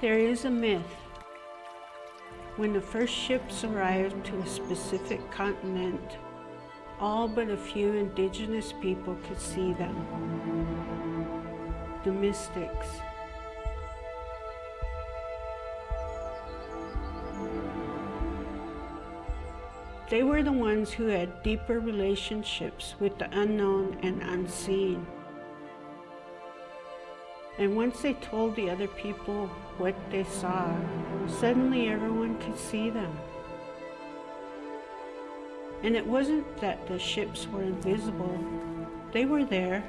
There is a myth. When the first ships arrived to a specific continent, all but a few indigenous people could see them. The mystics. They were the ones who had deeper relationships with the unknown and unseen. And once they told the other people what they saw, suddenly everyone could see them. And it wasn't that the ships were invisible. They were there.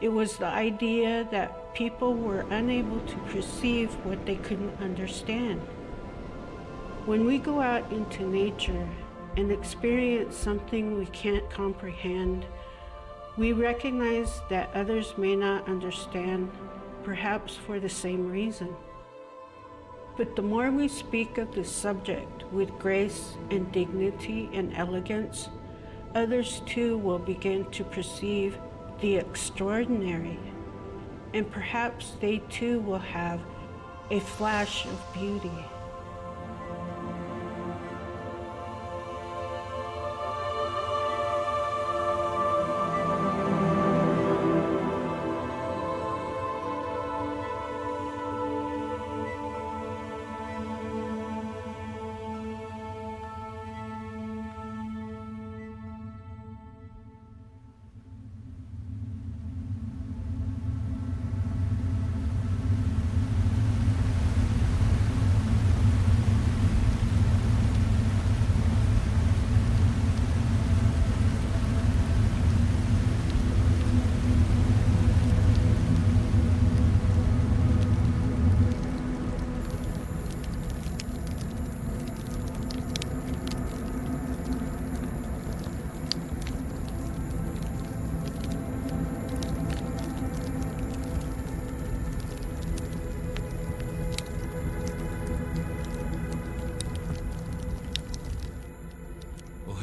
It was the idea that people were unable to perceive what they couldn't understand. When we go out into nature and experience something we can't comprehend, we recognize that others may not understand, perhaps for the same reason. But the more we speak of this subject with grace and dignity and elegance, others too will begin to perceive the extraordinary, and perhaps they too will have a flash of beauty.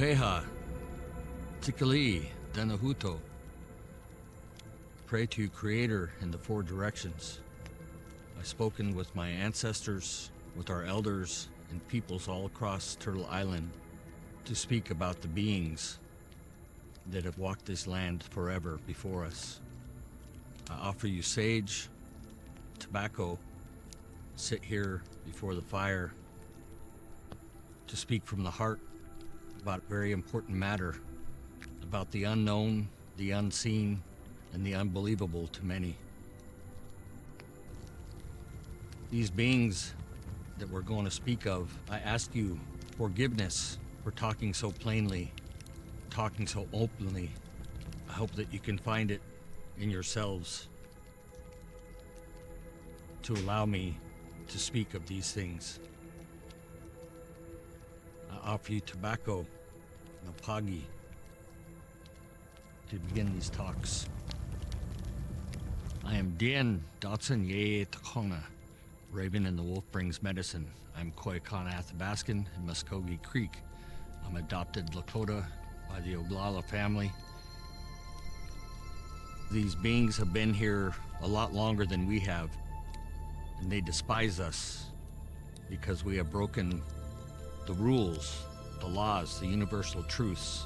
Oheha, Tikali, Danahuto. Pray to Creator in the four directions. I've spoken with my ancestors, with our elders, and peoples all across Turtle Island to speak about the beings that have walked this land forever before us. I offer you sage, tobacco, sit here before the fire to speak from the heart about a very important matter, about the unknown, the unseen, and the unbelievable to many. These beings that we're going to speak of, I ask you forgiveness for talking so plainly, talking so openly. I hope that you can find it in yourselves to allow me to speak of these things. I offer you tobacco, napagi, to begin these talks. I am Dien Dotson Ye Takona. Raven and the Wolf brings medicine. I'm Koyakana Athabaskan in Muskogee Creek. I'm adopted Lakota by the Oglala family. These beings have been here a lot longer than we have, and they despise us because we have broken the rules, the laws, the universal truths,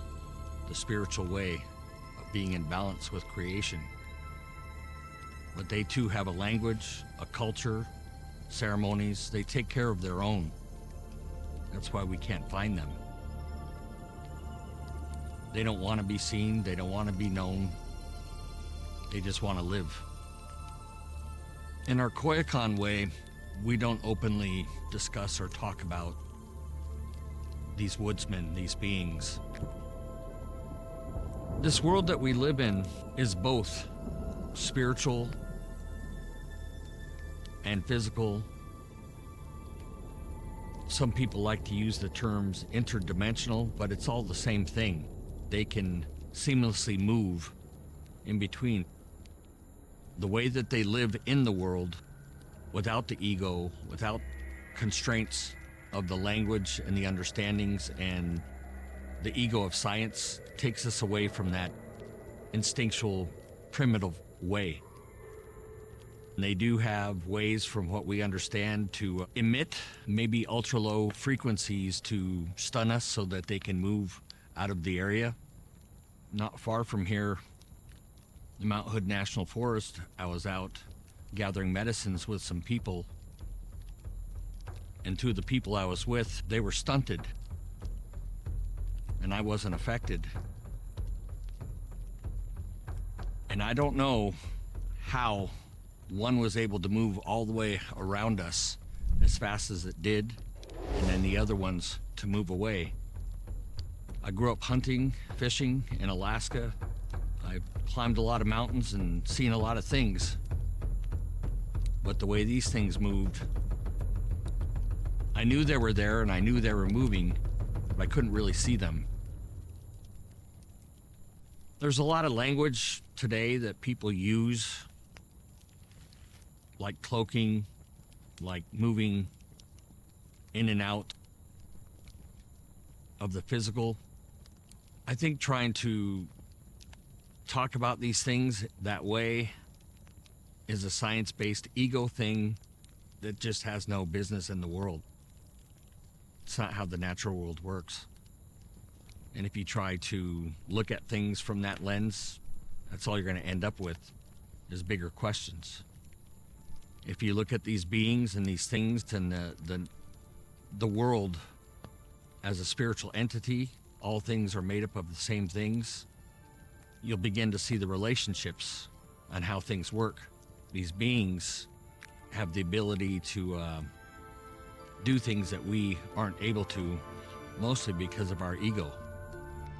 the spiritual way of being in balance with creation. But they too have a language, a culture, ceremonies. They take care of their own. That's why we can't find them. They don't want to be seen. They don't want to be known. They just want to live. In our Koyukon way, we don't openly discuss or talk about these woodsmen, these beings. This world that we live in is both spiritual and physical. Some people like to use the terms interdimensional, but it's all the same thing. They can seamlessly move in between. The way that they live in the world without the ego, without constraints of the language and the understandings, and the ego of science takes us away from that instinctual, primitive way. They do have ways, from what we understand, to emit maybe ultra low frequencies to stun us so that they can move out of the area. Not far from here, the Mount Hood National Forest, I was out gathering medicines with some people. And two of the people I was with, they were stunted. And I wasn't affected. And I don't know how one was able to move all the way around us as fast as it did, and then the other ones to move away. I grew up hunting, fishing in Alaska. I climbed a lot of mountains and seen a lot of things. But the way these things moved, I knew they were there and I knew they were moving, but I couldn't really see them. There's a lot of language today that people use, like cloaking, like moving in and out of the physical. I think trying to talk about these things that way is a science-based ego thing that just has no business in the world. It's not how the natural world works. And if you try to look at things from that lens, that's all you're going to end up with, is bigger questions. If you look at these beings and these things and the world as a spiritual entity, all things are made up of the same things, you'll begin to see the relationships and how things work. These beings have the ability to do things that we aren't able to, mostly because of our ego.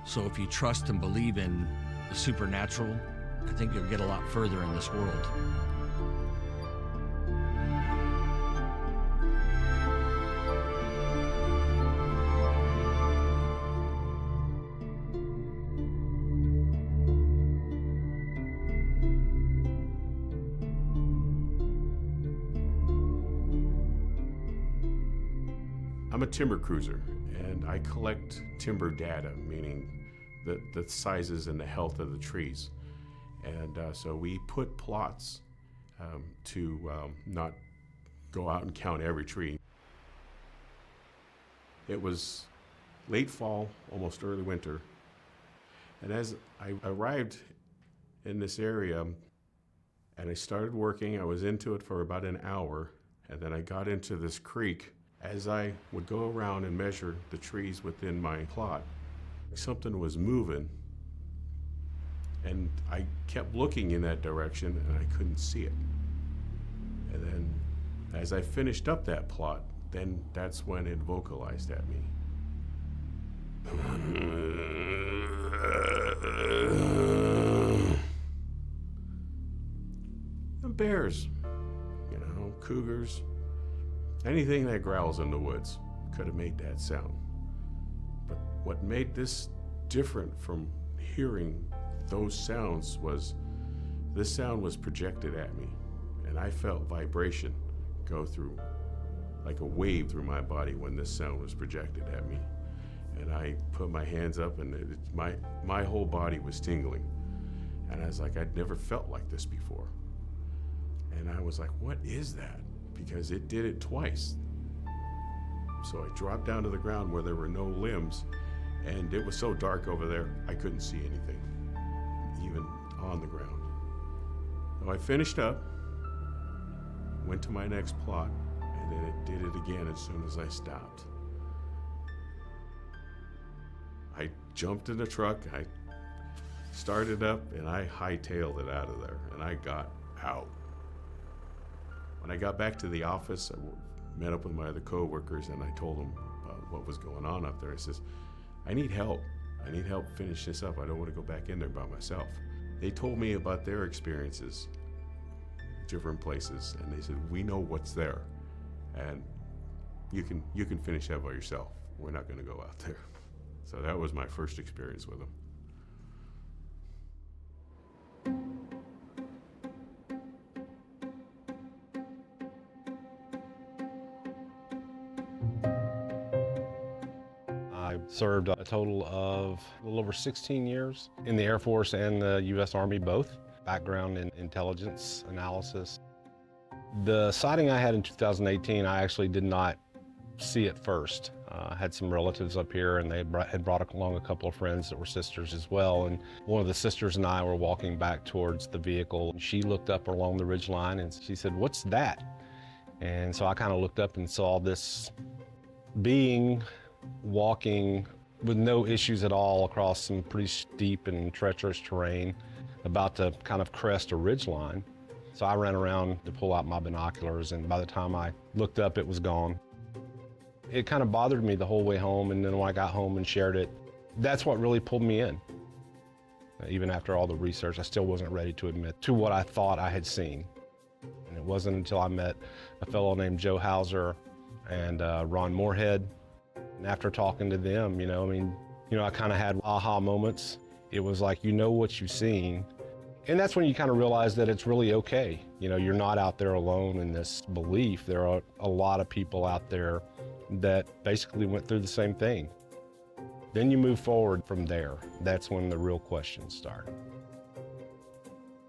So if you trust and believe in the supernatural, I think you'll get a lot further in this world. I'm a timber cruiser, and I collect timber data, meaning the sizes and the health of the trees. And so we put plots to not go out and count every tree. It was late fall, almost early winter. And as I arrived in this area and I started working, I was into it for about an hour, and then I got into this creek. As I would go around and measure the trees within my plot, something was moving, and I kept looking in that direction and I couldn't see it. And then as I finished up that plot, then that's when it vocalized at me. And bears, cougars, anything that growls in the woods could have made that sound. But what made this different from hearing those sounds was this sound was projected at me, and I felt vibration go through, like a wave through my body when this sound was projected at me. And I put my hands up, and my whole body was tingling. And I was like, I'd never felt like this before. And I was like, what is that? Because it did it twice. So I dropped down to the ground where there were no limbs, and it was so dark over there, I couldn't see anything, even on the ground. So I finished up, went to my next plot, and then it did it again as soon as I stopped. I jumped in the truck, I started up, and I hightailed it out of there, and I got out. When I got back to the office, I met up with my other co-workers, and I told them about what was going on up there. I says, I need help. I need help finish this up. I don't want to go back in there by myself. They told me about their experiences, different places, and they said, we know what's there, and you can finish that by yourself. We're not going to go out there. So that was my first experience with them. I served a total of a little over 16 years in the Air Force and the U.S. Army both. Background in intelligence analysis. The sighting I had in 2018, I actually did not see it first. I had some relatives up here, and they had brought along a couple of friends that were sisters as well. And one of the sisters and I were walking back towards the vehicle. She looked up along the ridge line and she said, "What's that?" And so I kind of looked up and saw this being walking with no issues at all across some pretty steep and treacherous terrain, about to kind of crest a ridge line. So I ran around to pull out my binoculars, and by the time I looked up, it was gone. It kind of bothered me the whole way home, and then when I got home and shared it, that's what really pulled me in. Even after all the research, I still wasn't ready to admit to what I thought I had seen. And it wasn't until I met a fellow named Joe Hauser and Ron Moorhead. And after talking to them, I kind of had aha moments. It was like, you know what you've seen. And that's when you kind of realize that it's really okay. You're not out there alone in this belief. There are a lot of people out there that basically went through the same thing. Then you move forward from there. That's when the real questions start.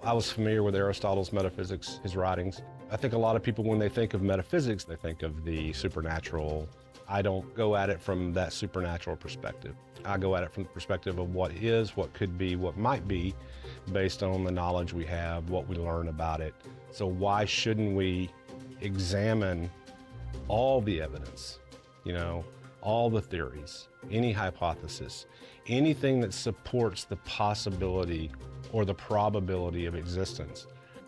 I was familiar with Aristotle's metaphysics, his writings. I think a lot of people, when they think of metaphysics, they think of the supernatural. I don't go at it from that supernatural perspective. I go at it from the perspective of what is, what could be, what might be, based on the knowledge we have, what we learn about it. So why shouldn't we examine all the evidence, all the theories, any hypothesis, anything that supports the possibility or the probability of existence?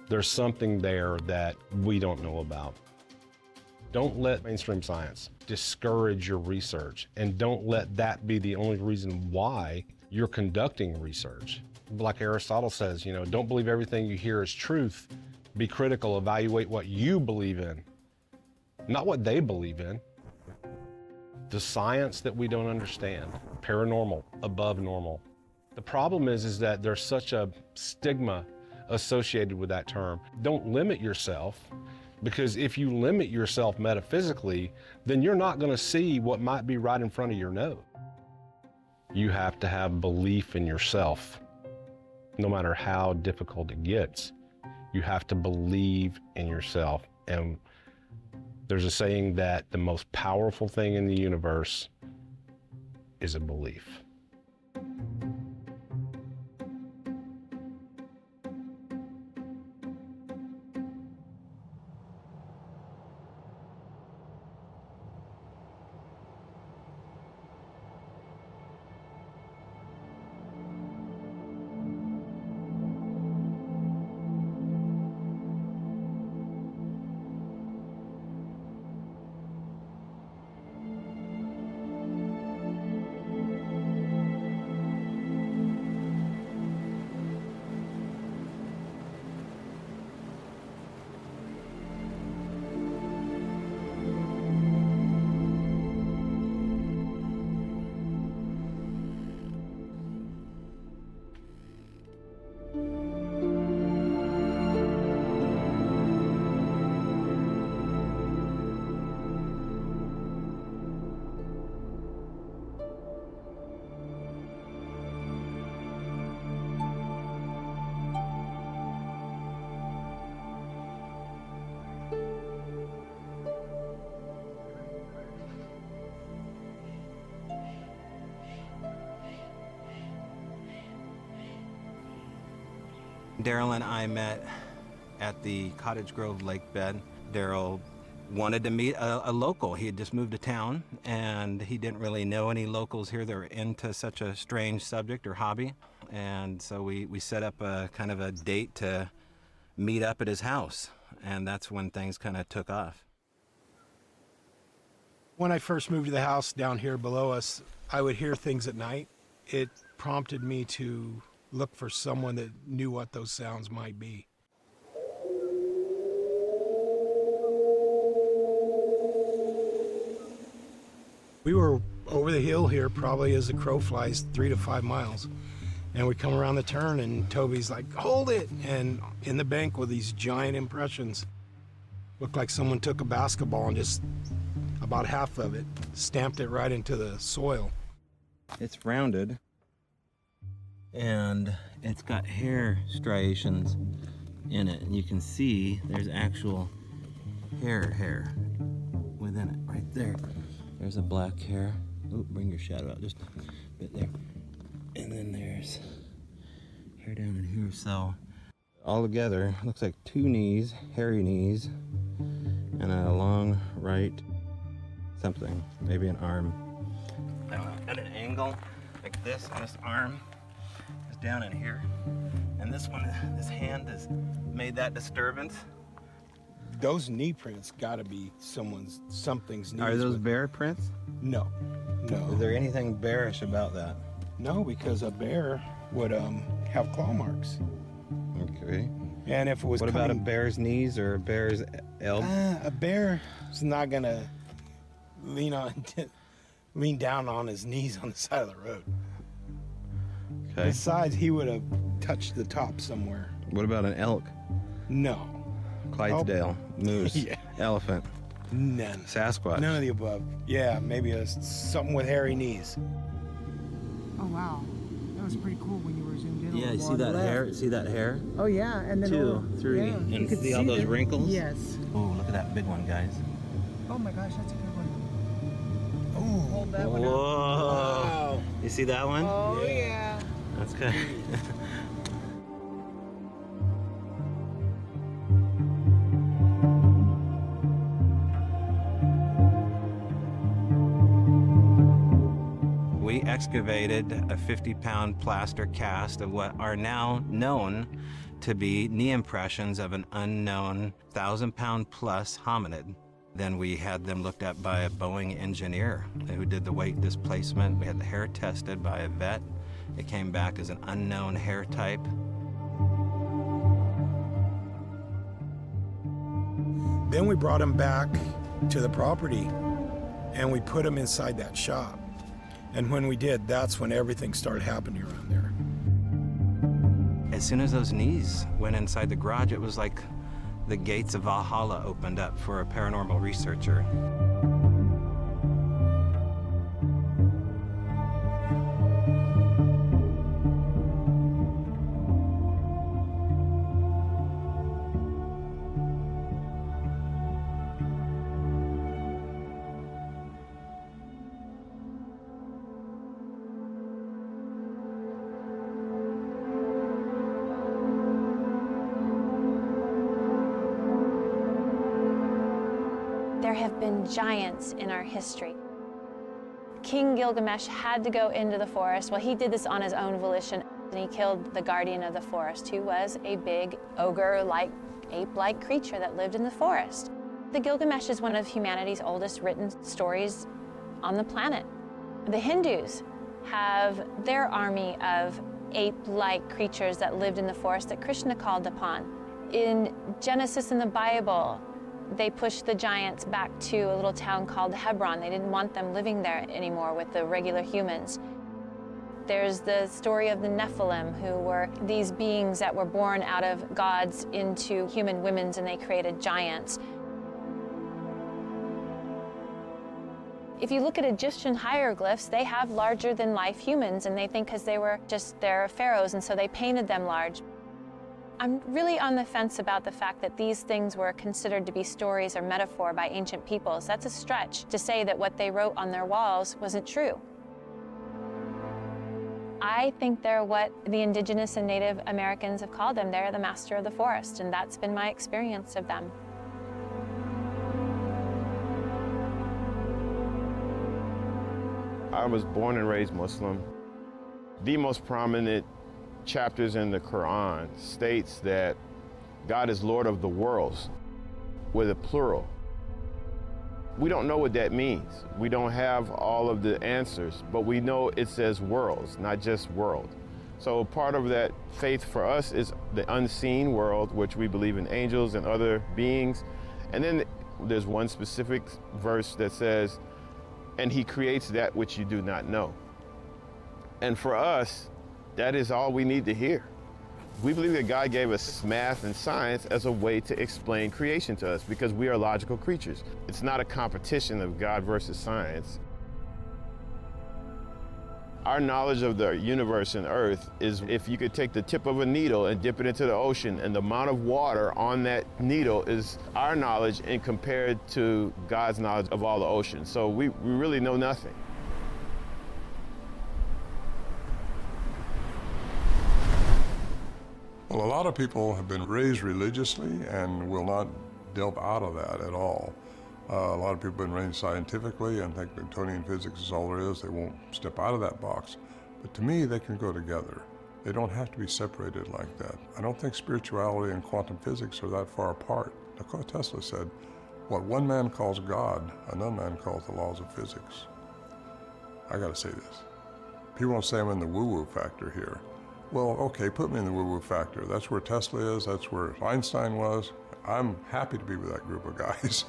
There's something there that we don't know about. Don't let mainstream science discourage your research, and don't let that be the only reason why you're conducting research. Like Aristotle says, don't believe everything you hear is truth. Be critical, evaluate what you believe in, not what they believe in. The science that we don't understand, paranormal, above normal. The problem is that there's such a stigma associated with that term. Don't limit yourself, because if you limit yourself metaphysically, then you're not going to see what might be right in front of your nose. You have to have belief in yourself. No matter how difficult it gets, you have to believe in yourself. And there's a saying that the most powerful thing in the universe is a belief. Darrell and I met at the Cottage Grove lake bed. Darrell wanted to meet a local. He had just moved to town, and he didn't really know any locals here that were into such a strange subject or hobby. And so we set up a kind of a date to meet up at his house, and that's when things kind of took off. When I first moved to the house down here below us, I would hear things at night. It prompted me to look for someone that knew what those sounds might be. We were over the hill here probably as the crow flies 3 to 5 miles. And we come around the turn and Toby's like, "Hold it!" And in the bank were these giant impressions. Looked like someone took a basketball and just about half of it stamped it right into the soil. It's rounded, and it's got hair striations in it, and you can see there's actual hair within it, right there. There's a black hair. Oh, bring your shadow out just a bit there. And then there's hair down in here. So all together, looks like 2 knees, hairy knees, and a long right something, maybe an arm. At an angle like this, and this arm is down in here. And this one, this hand has made that disturbance. Those knee prints gotta be something's knees. Are those with- bear prints? No. Is there anything bearish about that? No, because a bear would have claw marks. Okay. And if it was What about a coming- bear's knees or a bear's elbow? A bear is not gonna lean down on his knees on the side of the road. Okay. Besides, he would have touched the top somewhere. What about an elk? No, Clydesdale, moose, Yeah. elephant, none. Sasquatch. None of the above. Yeah, maybe something with hairy knees. Oh wow, that was pretty cool when you were zoomed in. Yeah, on you the see that bottom hair? left. See that hair? Oh yeah, and then 2, 3, yeah, you and could see all those the- wrinkles? Yes. Oh, look at that big one, guys. Oh my gosh, that's a good one. Oh, Hold that one up. Whoa! You see that one? Oh yeah. That's good. We excavated a 50-pound plaster cast of what are now known to be knee impressions of an unknown 1,000-pound plus hominid. Then we had them looked at by a Boeing engineer who did the weight displacement. We had the hair tested by a vet. It came back as an unknown hair type. Then we brought him back to the property and we put him inside that shop. And when we did, that's when everything started happening around there. As soon as those knees went inside the garage, it was like the gates of Valhalla opened up for a paranormal researcher. There have been giants in our history. King Gilgamesh had to go into the forest. Well, he did this on his own volition, and he killed the guardian of the forest, who was a big ogre-like, ape-like creature that lived in the forest. The Gilgamesh is one of humanity's oldest written stories on the planet. The Hindus have their army of ape-like creatures that lived in the forest that Krishna called upon. In Genesis in the Bible, they pushed the giants back to a little town called Hebron. They didn't want them living there anymore with the regular humans. There's the story of the Nephilim, who were these beings that were born out of gods into human women, and they created giants. If you look at Egyptian hieroglyphs, they have larger than life humans, and they think because they were just their pharaohs, and so they painted them large. I'm really on the fence about the fact that these things were considered to be stories or metaphor by ancient peoples. That's a stretch to say that what they wrote on their walls wasn't true. I think they're what the indigenous and Native Americans have called them. They're the master of the forest, and that's been my experience of them. I was born and raised Muslim. The most prominent chapters in the Quran states that God is Lord of the worlds, with a plural. We don't know what that means. We don't have all of the answers, but we know it says worlds, not just world. So part of that faith for us is the unseen world, which we believe in angels and other beings. And then there's one specific verse that says, and he creates that which you do not know. And for us, that is all we need to hear. We believe that God gave us math and science as a way to explain creation to us because we are logical creatures. It's not a competition of God versus science. Our knowledge of the universe and Earth is if you could take the tip of a needle and dip it into the ocean, and the amount of water on that needle is our knowledge and compared to God's knowledge of all the oceans. So we really know nothing. Well, a lot of people have been raised religiously and will not delve out of that at all. A lot of people have been raised scientifically and think Newtonian physics is all there is. They won't step out of that box. But to me, they can go together. They don't have to be separated like that. I don't think spirituality and quantum physics are that far apart. Nikola Tesla said, what one man calls God, another man calls the laws of physics. I gotta say this. People don't say I'm in the woo-woo factor here. Well, okay, put me in the woo-woo factor. That's where Tesla is, that's where Einstein was. I'm happy to be with that group of guys.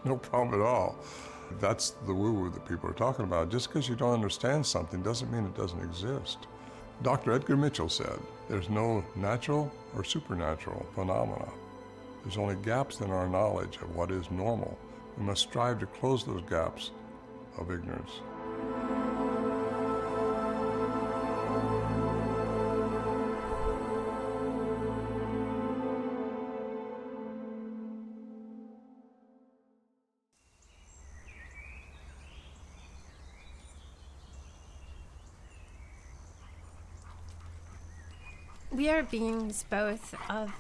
No problem at all. That's the woo-woo that people are talking about. Just because you don't understand something doesn't mean it doesn't exist. Dr. Edgar Mitchell said, there's no natural or supernatural phenomena. There's only gaps in our knowledge of what is normal. We must strive to close those gaps of ignorance. We are beings both of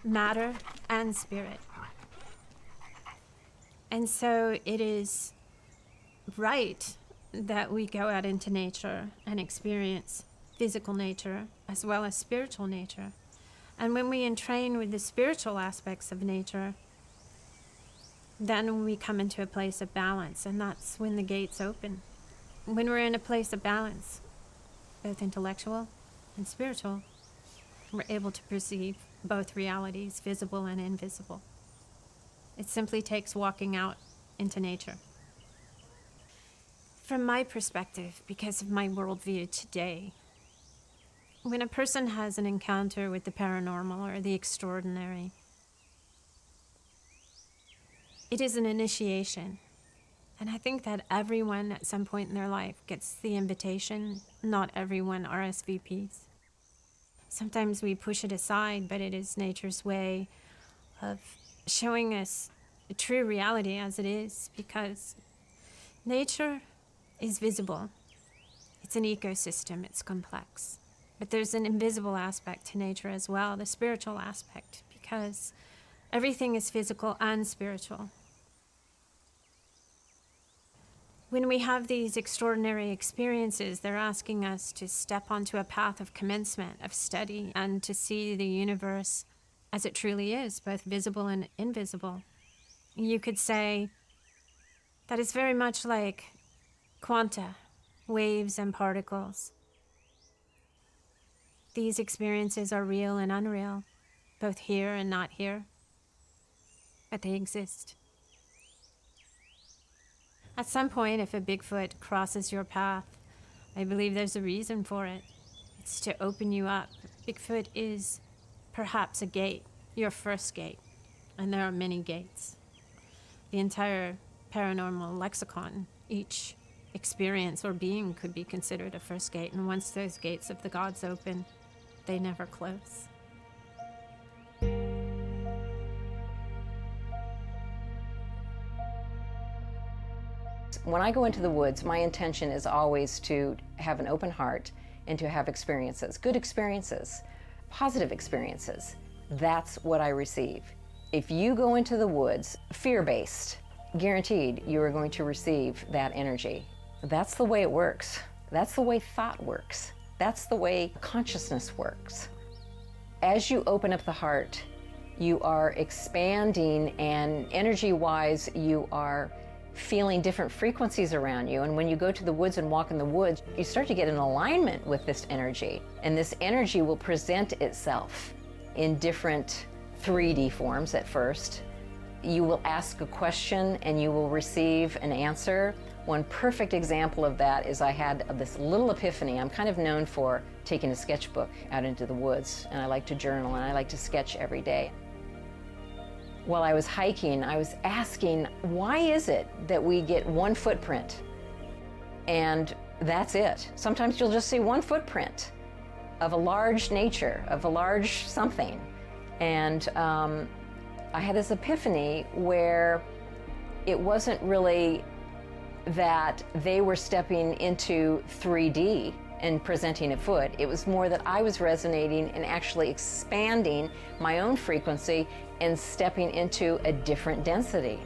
matter and spirit. And so it is right that we go out into nature and experience physical nature as well as spiritual nature. And when we entrain with the spiritual aspects of nature, then we come into a place of balance, and that's when the gates open. When we're in a place of balance, both intellectual and spiritual, we're able to perceive both realities, visible and invisible. It simply takes walking out into nature. From my perspective, because of my worldview today, when a person has an encounter with the paranormal or the extraordinary, it is an initiation. And I think that everyone at some point in their life gets the invitation. Not everyone RSVPs. Sometimes we push it aside, but it is nature's way of showing us the true reality as it is, because nature is visible. It's an ecosystem, it's complex. But there's an invisible aspect to nature as well, the spiritual aspect, because everything is physical and spiritual. When we have these extraordinary experiences, they're asking us to step onto a path of commencement, of study, and to see the universe as it truly is, both visible and invisible. You could say that it's very much like quanta, waves and particles. These experiences are real and unreal, both here and not here, but they exist. At some point, if a Bigfoot crosses your path, I believe there's a reason for it. It's to open you up. Bigfoot is perhaps a gate, your first gate, and there are many gates. The entire paranormal lexicon, each experience or being could be considered a first gate, and once those gates of the gods open, they never close. When I go into the woods, my intention is always to have an open heart and to have experiences, good experiences, positive experiences. That's what I receive. If you go into the woods fear-based, guaranteed you are going to receive that energy. That's the way it works. That's the way thought works. That's the way consciousness works. As you open up the heart, you are expanding, and energy-wise, you are feeling different frequencies around you. And when you go to the woods and walk in the woods, you start to get in alignment with this energy. And this energy will present itself in different 3D forms at first. You will ask a question and you will receive an answer. One perfect example of that is I had this little epiphany. I'm kind of known for taking a sketchbook out into the woods, and I like to journal and I like to sketch every day. While I was hiking, I was asking, why is it that we get one footprint and that's it. Sometimes you'll just see one footprint of a large nature, of a large something. And I had this epiphany where it wasn't really that they were stepping into 3D and presenting a foot. It was more that I was resonating and actually expanding my own frequency and stepping into a different density.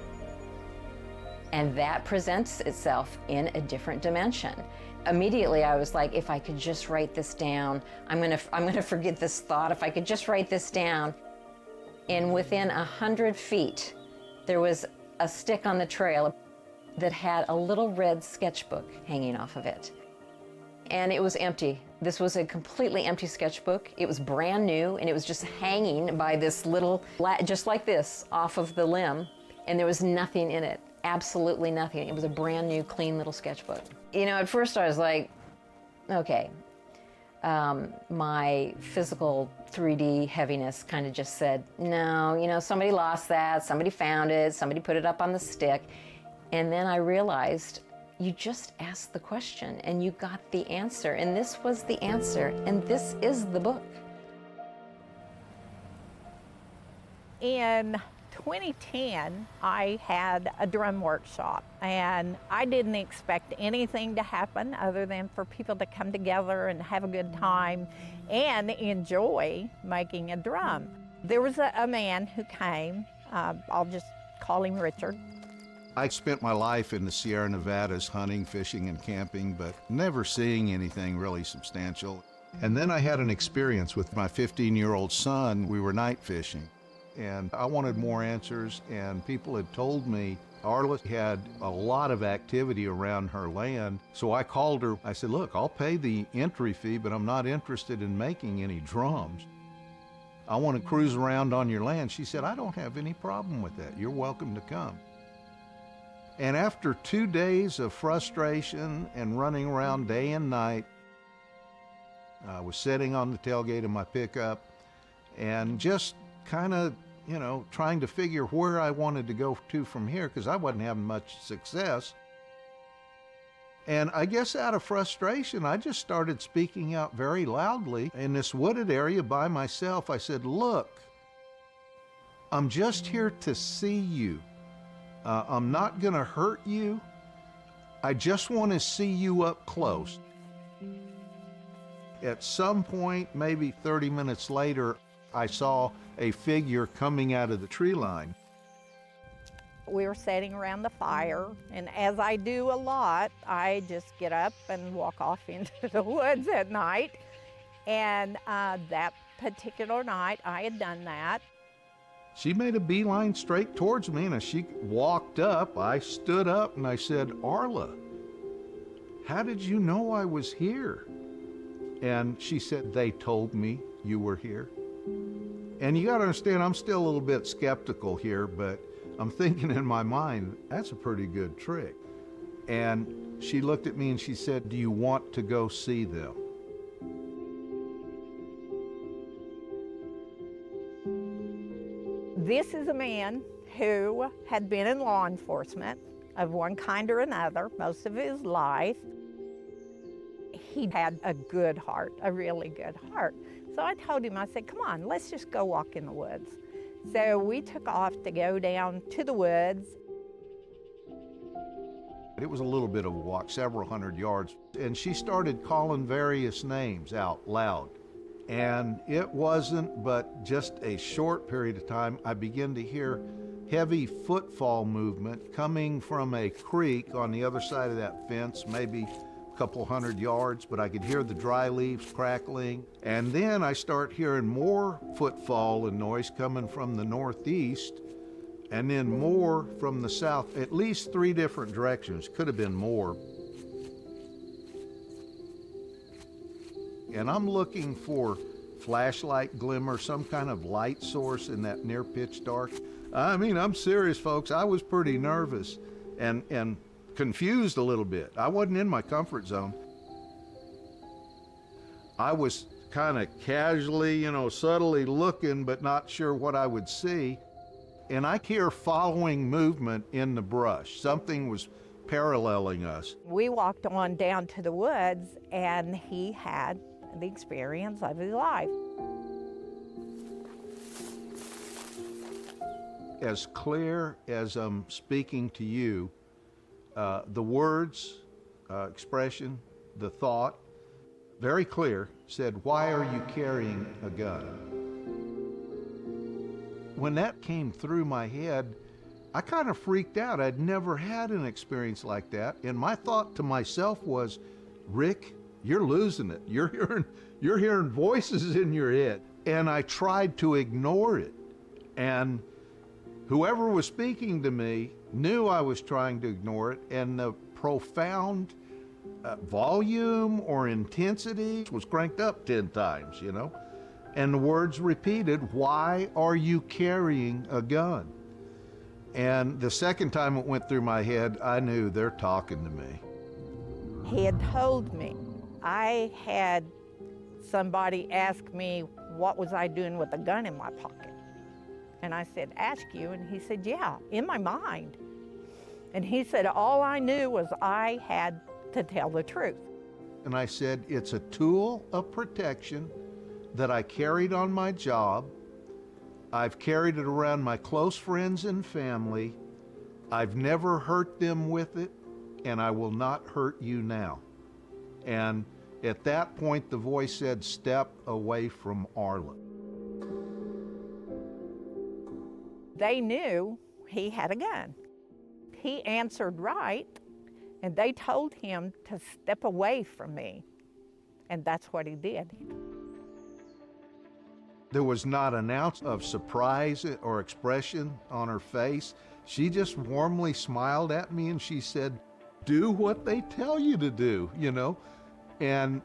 And that presents itself in a different dimension. Immediately I was like, if I could just write this down, I'm gonna forget this thought, if I could just write this down. And within 100 feet, there was a stick on the trail that had a little red sketchbook hanging off of it. And it was empty. This was a completely empty sketchbook. It was brand new, and it was just hanging by this little, just like this, off of the limb, and there was nothing in it, absolutely nothing. It was a brand new, clean little sketchbook. You know, at first I was like, okay. My physical 3D heaviness kind of just said, no, you know, somebody lost that, somebody found it, somebody put it up on the stick. And then I realized, you just asked the question and you got the answer, and this was the answer, and this is the book. In 2010, I had a drum workshop, and I didn't expect anything to happen other than for people to come together and have a good time and enjoy making a drum. There was a man who came, I'll just call him Richard. I spent my life in the Sierra Nevadas hunting, fishing, and camping, but never seeing anything really substantial. And then I had an experience with my 15-year-old son. We were night fishing, and I wanted more answers, and people had told me Arla had a lot of activity around her land. So I called her. I said, look, I'll pay the entry fee, but I'm not interested in making any drums. I want to cruise around on your land. She said, I don't have any problem with that. You're welcome to come. And after 2 days of frustration and running around day and night, I was sitting on the tailgate of my pickup and just kind of, you know, trying to figure where I wanted to go to from here, because I wasn't having much success. And I guess out of frustration, I just started speaking out very loudly in this wooded area by myself. I said, look, I'm just here to see you. I'm not going to hurt you. I just want to see you up close. At some point, maybe 30 minutes later, I saw a figure coming out of the tree line. We were sitting around the fire, and as I do a lot, I just get up and walk off into the woods at night. And that particular night, I had done that. She made a beeline straight towards me, and as she walked up, I stood up and I said, Arla, how did you know I was here? And she said, they told me you were here. And you got to understand, I'm still a little bit skeptical here, but I'm thinking in my mind, that's a pretty good trick. And she looked at me and she said, do you want to go see them? This is a man who had been in law enforcement of one kind or another most of his life. He had a good heart, a really good heart. So I told him, I said, come on, let's just go walk in the woods. So we took off to go down to the woods. It was a little bit of a walk, several hundred yards, and she started calling various names out loud. And it wasn't but just a short period of time, I began to hear heavy footfall movement coming from a creek on the other side of that fence, maybe a couple hundred yards, but I could hear the dry leaves crackling. And then I start hearing more footfall and noise coming from the northeast, and then more from the south, at least 3 different directions, could have been more. And I'm looking for flashlight glimmer, some kind of light source in that near pitch dark. I mean, I'm serious, folks. I was pretty nervous and confused a little bit. I wasn't in my comfort zone. I was kind of casually, you know, subtly looking, but not sure what I would see. And I hear following movement in the brush. Something was paralleling us. We walked on down to the woods, and he had the experience of his life. As clear as I'm speaking to you, the words, expression, the thought, very clear, said, "Why are you carrying a gun?" When that came through my head, I kind of freaked out. I'd never had an experience like that. And my thought to myself was, Rick, you're losing it. You're hearing voices in your head. And I tried to ignore it. And whoever was speaking to me knew I was trying to ignore it. And the profound volume or intensity was cranked up 10 times, you know. And the words repeated, "Why are you carrying a gun?" And the second time it went through my head, I knew they're talking to me. He had told me. I had somebody ask me what was I doing with a gun in my pocket. And I said, "Ask you?" And he said, "Yeah, in my mind." And he said, all I knew was I had to tell the truth. And I said, "It's a tool of protection that I carried on my job. I've carried it around my close friends and family. I've never hurt them with it, and I will not hurt you now." And at that point, the voice said, "Step away from Arla." They knew he had a gun. He answered right, and they told him to step away from me. And that's what he did. There was not an ounce of surprise or expression on her face. She just warmly smiled at me and she said, "Do what they tell you to do," you know? And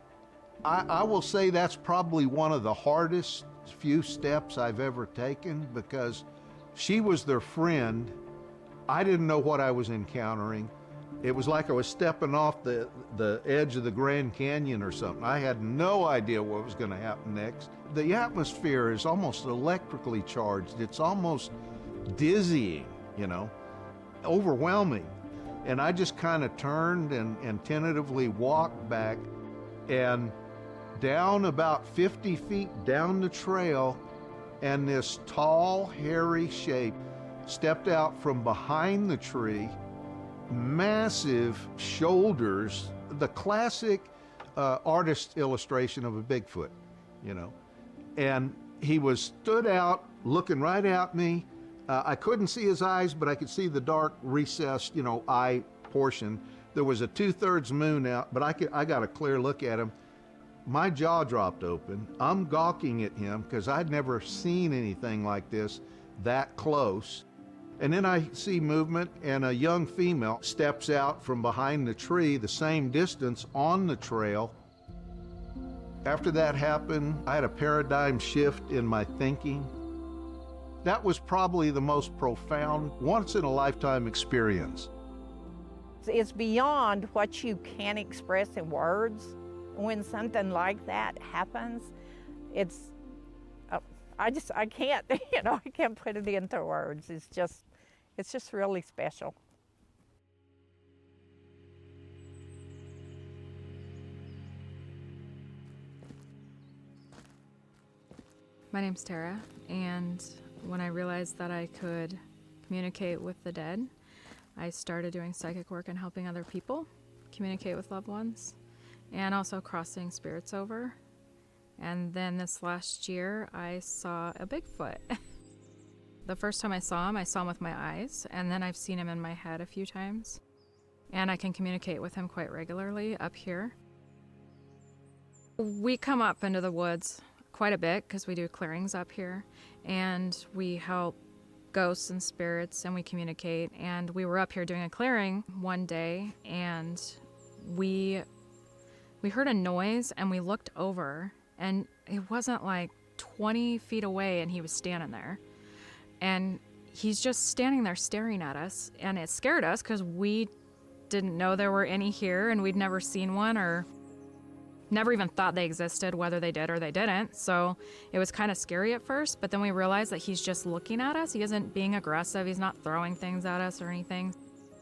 I will say that's probably one of the hardest few steps I've ever taken, because she was their friend. I didn't know what I was encountering. It was like I was stepping off the edge of the Grand Canyon or something. I had no idea what was going to happen next. The atmosphere is almost electrically charged. It's almost dizzying, you know, overwhelming. And I just kind of turned and tentatively walked back, and down about 50 feet down the trail, and this tall, hairy shape stepped out from behind the tree, massive shoulders, the classic artist illustration of a Bigfoot, you know. And he stood out, looking right at me. I couldn't see his eyes, but I could see the dark recessed, you know, eye portion. There was a 2/3 moon out, but I got a clear look at him. My jaw dropped open. I'm gawking at him because I'd never seen anything like this that close. And then I see movement, and a young female steps out from behind the tree, the same distance on the trail. After that happened, I had a paradigm shift in my thinking. That was probably the most profound, once-in-a-lifetime experience. It's beyond what you can express in words. When something like that happens, it's, I can't, you know, I can't put it into words. It's just really special. My name's Tara, and when I realized that I could communicate with the dead, I started doing psychic work and helping other people communicate with loved ones, and also crossing spirits over. And then this last year, I saw a Bigfoot. The first time I saw him with my eyes, and then I've seen him in my head a few times. And I can communicate with him quite regularly up here. We come up into the woods quite a bit because we do clearings up here, and we help ghosts and spirits, and we communicate. And we were up here doing a clearing one day, and we heard a noise, and we looked over, and it wasn't like 20 feet away, and he was standing there. And he's just standing there staring at us, and it scared us because we didn't know there were any here, and we'd never seen one or never even thought they existed, whether they did or they didn't. So it was kind of scary at first, but then we realized that he's just looking at us. He isn't being aggressive. He's not throwing things at us or anything.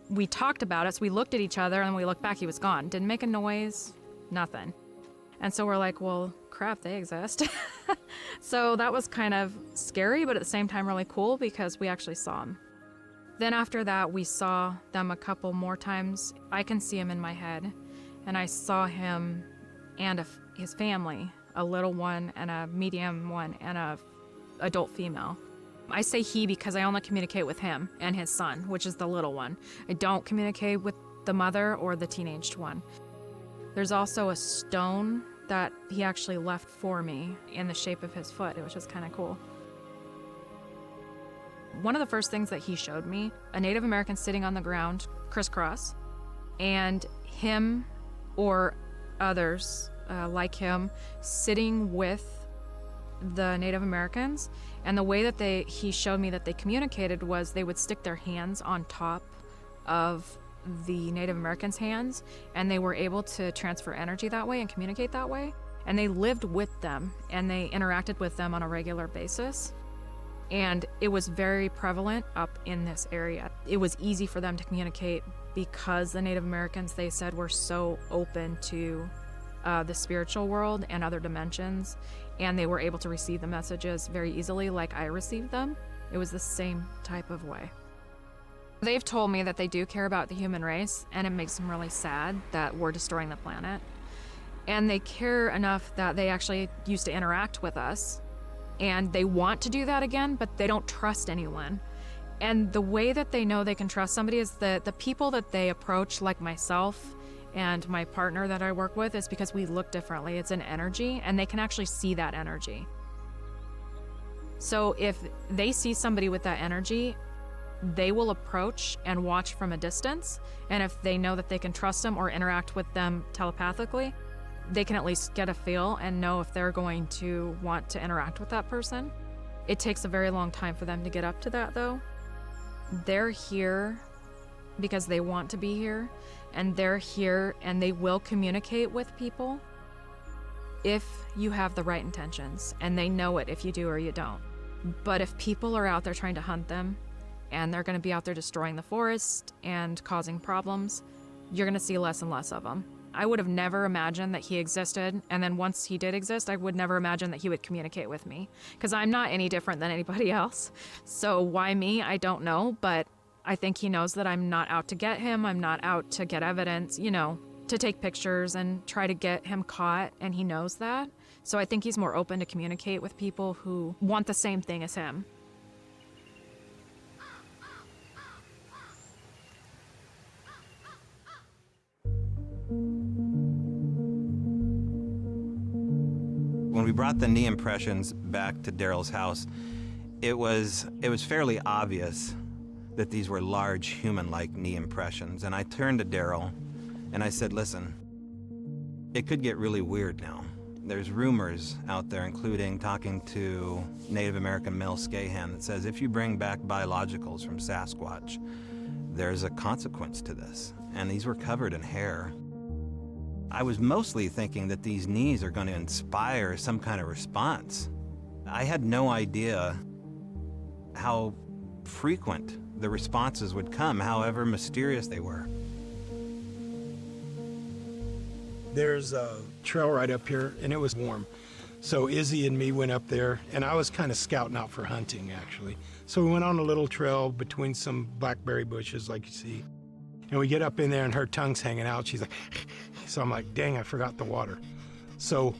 We talked about it, so we looked at each other and we looked back, he was gone. Didn't make a noise, nothing. And so we're like, well, crap, they exist. So that was kind of scary, but at the same time really cool because we actually saw them. Then after that, we saw them a couple more times. I can see him in my head, and I saw him and his family, a little one and a medium one and a adult female. I say he because I only communicate with him and his son, which is the little one. I don't communicate with the mother or the teenaged one. There's also a stone that he actually left for me in the shape of his foot, which is kind of cool. One of the first things that he showed me, a Native American sitting on the ground, crisscross, and him or others like him sitting with the Native Americans. And the way that he showed me that they communicated was they would stick their hands on top of the Native Americans' hands, and they were able to transfer energy that way and communicate that way. And they lived with them, and they interacted with them on a regular basis. And it was very prevalent up in this area. It was easy for them to communicate because the Native Americans, they said, were so open to the spiritual world and other dimensions, and they were able to receive the messages very easily like I received them. It was the same type of way. They've told me that they do care about the human race, and it makes them really sad that we're destroying the planet. And they care enough that they actually used to interact with us, and they want to do that again, but they don't trust anyone. And the way that they know they can trust somebody is that the people that they approach, like myself and my partner that I work with, is because we look differently. It's an energy, and they can actually see that energy. So if they see somebody with that energy, they will approach and watch from a distance. And if they know that they can trust them or interact with them telepathically, they can at least get a feel and know if they're going to want to interact with that person. It takes a very long time for them to get up to that, though. They're here because they want to be here, and they're here and they will communicate with people if you have the right intentions, and they know it if you do or you don't. But if people are out there trying to hunt them, and they're going to be out there destroying the forest and causing problems, you're going to see less and less of them. I would have never imagined that he existed, and then once he did exist, I would never imagine that he would communicate with me, because I'm not any different than anybody else. So why me? I don't know, but I think he knows that I'm not out to get him. I'm not out to get evidence, to take pictures and try to get him caught, and he knows that. So I think he's more open to communicate with people who want the same thing as him. When we brought the knee impressions back to Darrell's house, it was fairly obvious that these were large human-like knee impressions. And I turned to Darrell and I said, listen, it could get really weird now. There's rumors out there, including talking to Native American Mel Scahan, that says if you bring back biologicals from Sasquatch, there's a consequence to this. And these were covered in hair. I was mostly thinking that these knees are going to inspire some kind of response. I had no idea how frequent the responses would come, however mysterious they were. There's a trail right up here, and it was warm. So Izzy and me went up there, and I was kind of scouting out for hunting, actually. So we went on a little trail between some blackberry bushes, like you see. And we get up in there, and her tongue's hanging out. She's like, so I'm like, dang, I forgot the water. So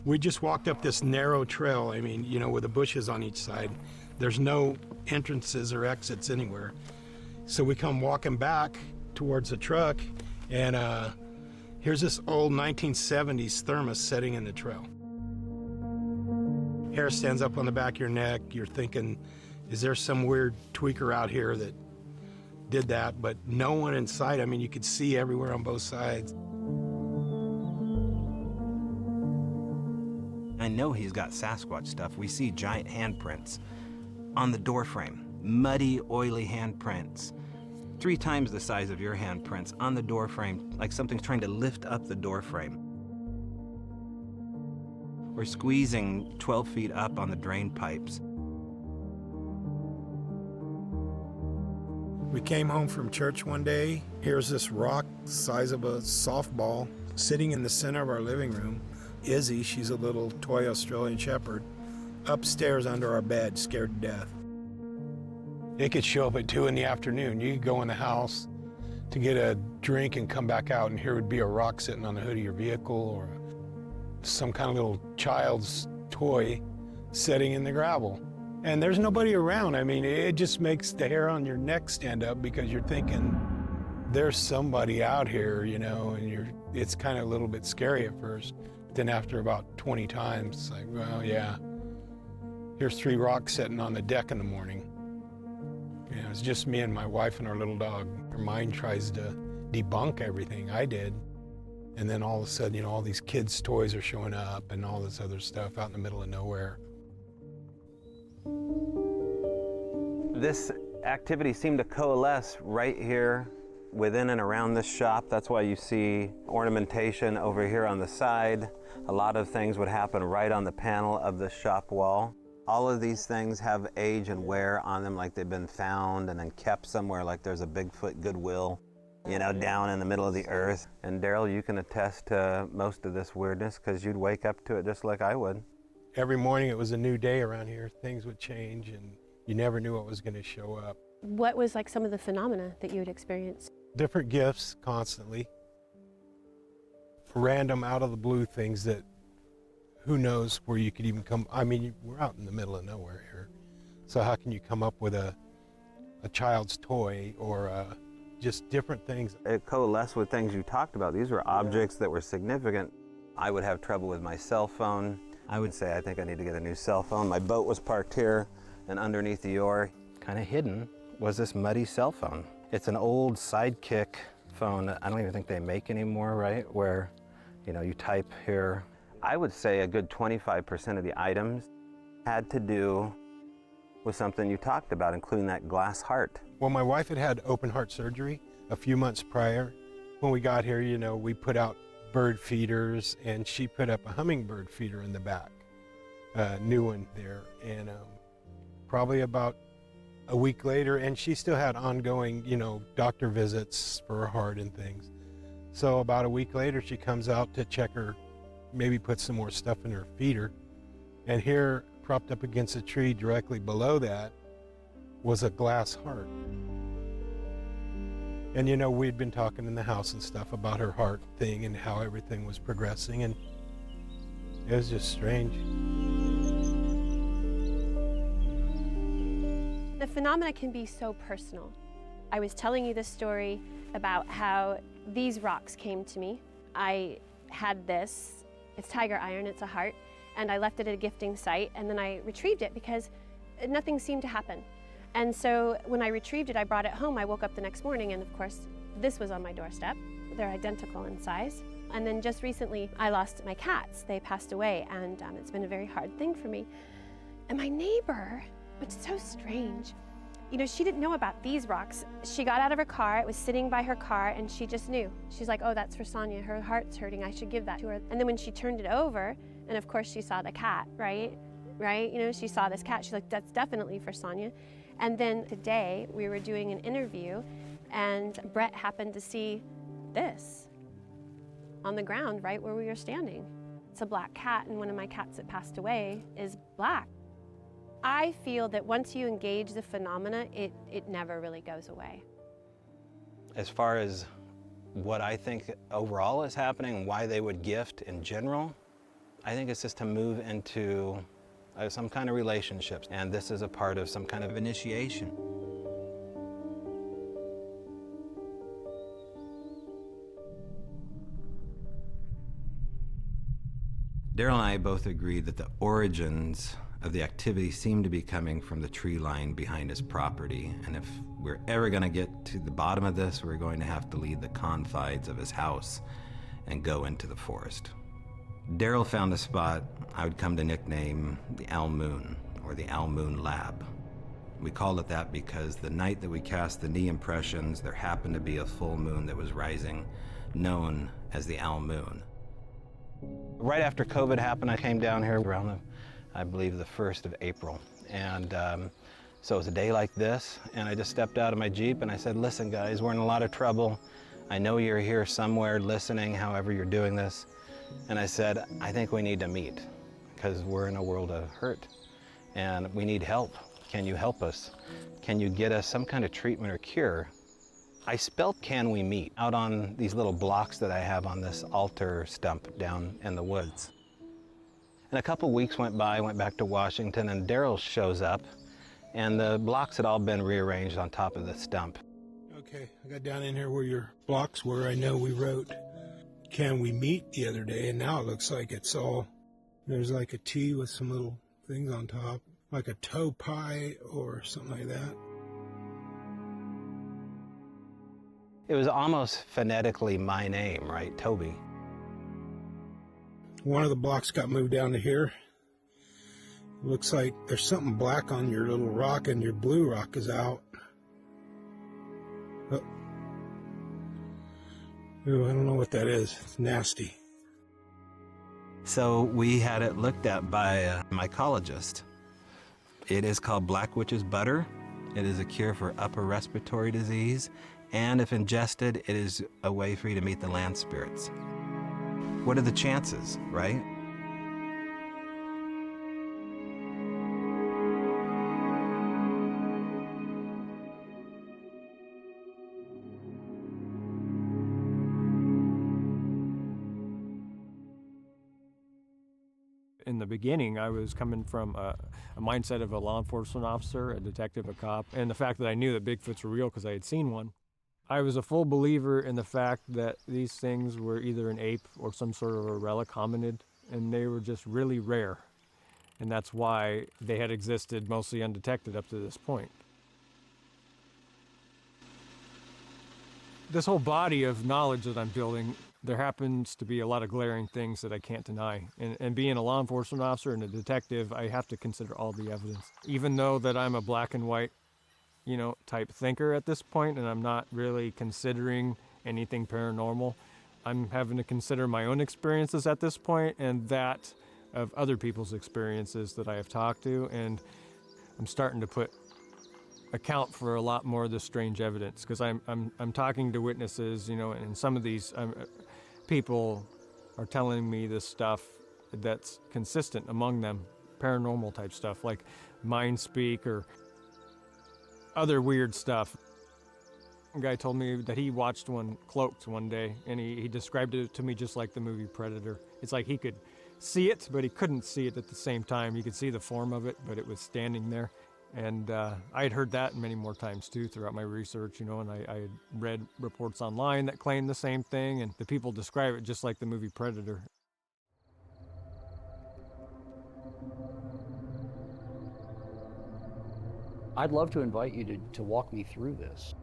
we just walked up this narrow trail, with the bushes on each side. There's no entrances or exits anywhere. So we come walking back towards the truck, and here's this old 1970s thermos sitting in the trail. Hair stands up on the back of your neck. You're thinking, is there some weird tweaker out here that did that? But no one in sight. You could see everywhere on both sides. I know he's got Sasquatch stuff. We see giant handprints on the doorframe, muddy, oily handprints, 3 times the size of your handprints on the doorframe, like something's trying to lift up the doorframe. We're squeezing 12 feet up on the drain pipes. We came home from church one day. Here's this rock the size of a softball sitting in the center of our living room. Izzy, she's a little toy Australian Shepherd, upstairs under our bed, scared to death. It could show up at 2 in the afternoon. You could go in the house to get a drink and come back out, and here would be a rock sitting on the hood of your vehicle, or some kind of little child's toy sitting in the gravel. And there's nobody around. I mean, it just makes the hair on your neck stand up because you're thinking, there's somebody out here, you know, and it's kind of a little bit scary at first. But then after about 20 times, it's like, well, yeah, here's 3 rocks sitting on the deck in the morning. You know, it's just me and my wife and our little dog. Her mind tries to debunk everything I did. And then all of a sudden, you know, all these kids' toys are showing up and all this other stuff out in the middle of nowhere. This activity seemed to coalesce right here within and around this shop. That's why you see ornamentation over here on the side. A lot of things would happen right on the panel of the shop wall. All of these things have age and wear on them, like they've been found and then kept somewhere, like there's a Bigfoot Goodwill, you know, down in the middle of the earth. And Darrell, you can attest to most of this weirdness because you'd wake up to it just like I would. Every morning it was a new day around here. Things would change and you never knew what was going to show up. What was like some of the phenomena that you would experience? Different gifts constantly. Random out of the blue things that who knows where you could even come. I mean, we're out in the middle of nowhere here. So how can you come up with a child's toy or just different things? It coalesced with things you talked about. These were objects that were significant. I would have trouble with my cell phone. I would say, I think I need to get a new cell phone. My boat was parked here, and underneath the oar, kind of hidden, was this muddy cell phone. It's an old Sidekick phone that I don't even think they make anymore, right? Where, you know, you type here. I would say a good 25% of the items had to do with something you talked about, including that glass heart. Well, my wife had open heart surgery a few months prior. When we got here, you know, we put out bird feeders, and she put up a hummingbird feeder in the back, new one there. And probably about a week later, and she still had ongoing, you know, doctor visits for her heart and things. So about a week later, she comes out to check her, maybe put some more stuff in her feeder. And here, propped up against a tree directly below that, was a glass heart. And you know, we'd been talking in the house and stuff about her heart thing and how everything was progressing, and it was just strange. The phenomena can be so personal. I was telling you this story about how these rocks came to me. I had this, it's tiger iron, it's a heart, and I left it at a gifting site, and then I retrieved it because nothing seemed to happen. And so when I retrieved it, I brought it home. I woke up the next morning, and of course, this was on my doorstep. They're identical in size. And then just recently, I lost my cats. They passed away, and it's been a very hard thing for me. And my neighbor, which is so strange, you know, she didn't know about these rocks. She got out of her car, it was sitting by her car, and she just knew. She's like, oh, that's for Sonia, her heart's hurting, I should give that to her. And then when she turned it over, and of course she saw the cat, right? You know, she saw this cat, she's like, that's definitely for Sonia. And then today, we were doing an interview, and Brett happened to see this on the ground right where we were standing. It's a black cat, and one of my cats that passed away is black. I feel that once you engage the phenomena, it never really goes away. As far as what I think overall is happening and why they would gift in general, I think it's just to move into some kind of relationships, and this is a part of some kind of initiation. Darrell and I both agree that the origins of the activity seem to be coming from the tree line behind his property, and if we're ever going to get to the bottom of this, we're going to have to leave the confines of his house and go into the forest. Darrell found a spot I would come to nickname the aloon, or the aloon lab. We called it that because the night that we cast the knee impressions, there happened to be a full moon that was rising, known as the aloon. Right after COVID happened, I came down here around, I believe, the 1st of April, and So it was a day like this, and I just stepped out of my Jeep and I said, listen guys, we're in a lot of trouble. I know you're here somewhere listening, however you're doing this. And I said, I think we need to meet because we're in a world of hurt and we need help. Can you help us? Can you get us some kind of treatment or cure? I spelled "can we meet" out on these little blocks that I have on this altar stump down in the woods. And a couple weeks went by, I went back to Washington, and Darrell shows up, and the blocks had all been rearranged on top of the stump. Okay, I got down in here where your blocks were. I know we wrote "can we meet" the other day, and now it looks like it's all, there's like a T with some little things on top, like a toe pie or something like that. It was almost phonetically my name, right? Tobe. One of the blocks got moved down to here. Looks like there's something black on your little rock and your blue rock is out. Oh. Ooh, I don't know what that is. It's nasty. So we had it looked at by a mycologist. It is called black witch's butter. It is a cure for upper respiratory disease. And if ingested, it is a way for you to meet the land spirits. What are the chances, right? In the beginning, I was coming from a mindset of a law enforcement officer, a detective, a cop, and the fact that I knew that Bigfoots were real because I had seen one. I was a full believer in the fact that these things were either an ape or some sort of a relic hominid, and they were just really rare. And that's why they had existed mostly undetected up to this point. This whole body of knowledge that I'm building, there happens to be a lot of glaring things that I can't deny. And being a law enforcement officer and a detective, I have to consider all the evidence. Even though that I'm a black and white, type thinker at this point, and I'm not really considering anything paranormal, I'm having to consider my own experiences at this point and that of other people's experiences that I have talked to, and I'm starting to account for a lot more of this strange evidence because I'm talking to witnesses, and some of these people are telling me this stuff that's consistent among them, paranormal type stuff like mind speak or other weird stuff. A guy told me that he watched one cloaked one day, and he described it to me just like the movie Predator. It's like he could see it, but he couldn't see it at the same time. You could see the form of it, but it was standing there. And I had heard that many more times too throughout my research, and I had read reports online that claimed the same thing, and the people describe it just like the movie Predator. I'd love to invite you to walk me through this.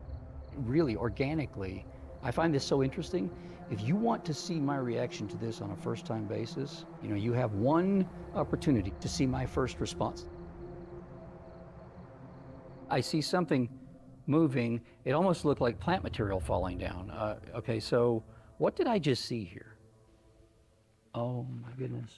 Really, organically, I find this so interesting. If you want to see my reaction to this on a first-time basis, you have one opportunity to see my first response. I see something moving. It almost looked like plant material falling down. Okay, so what did I just see here? Oh my goodness.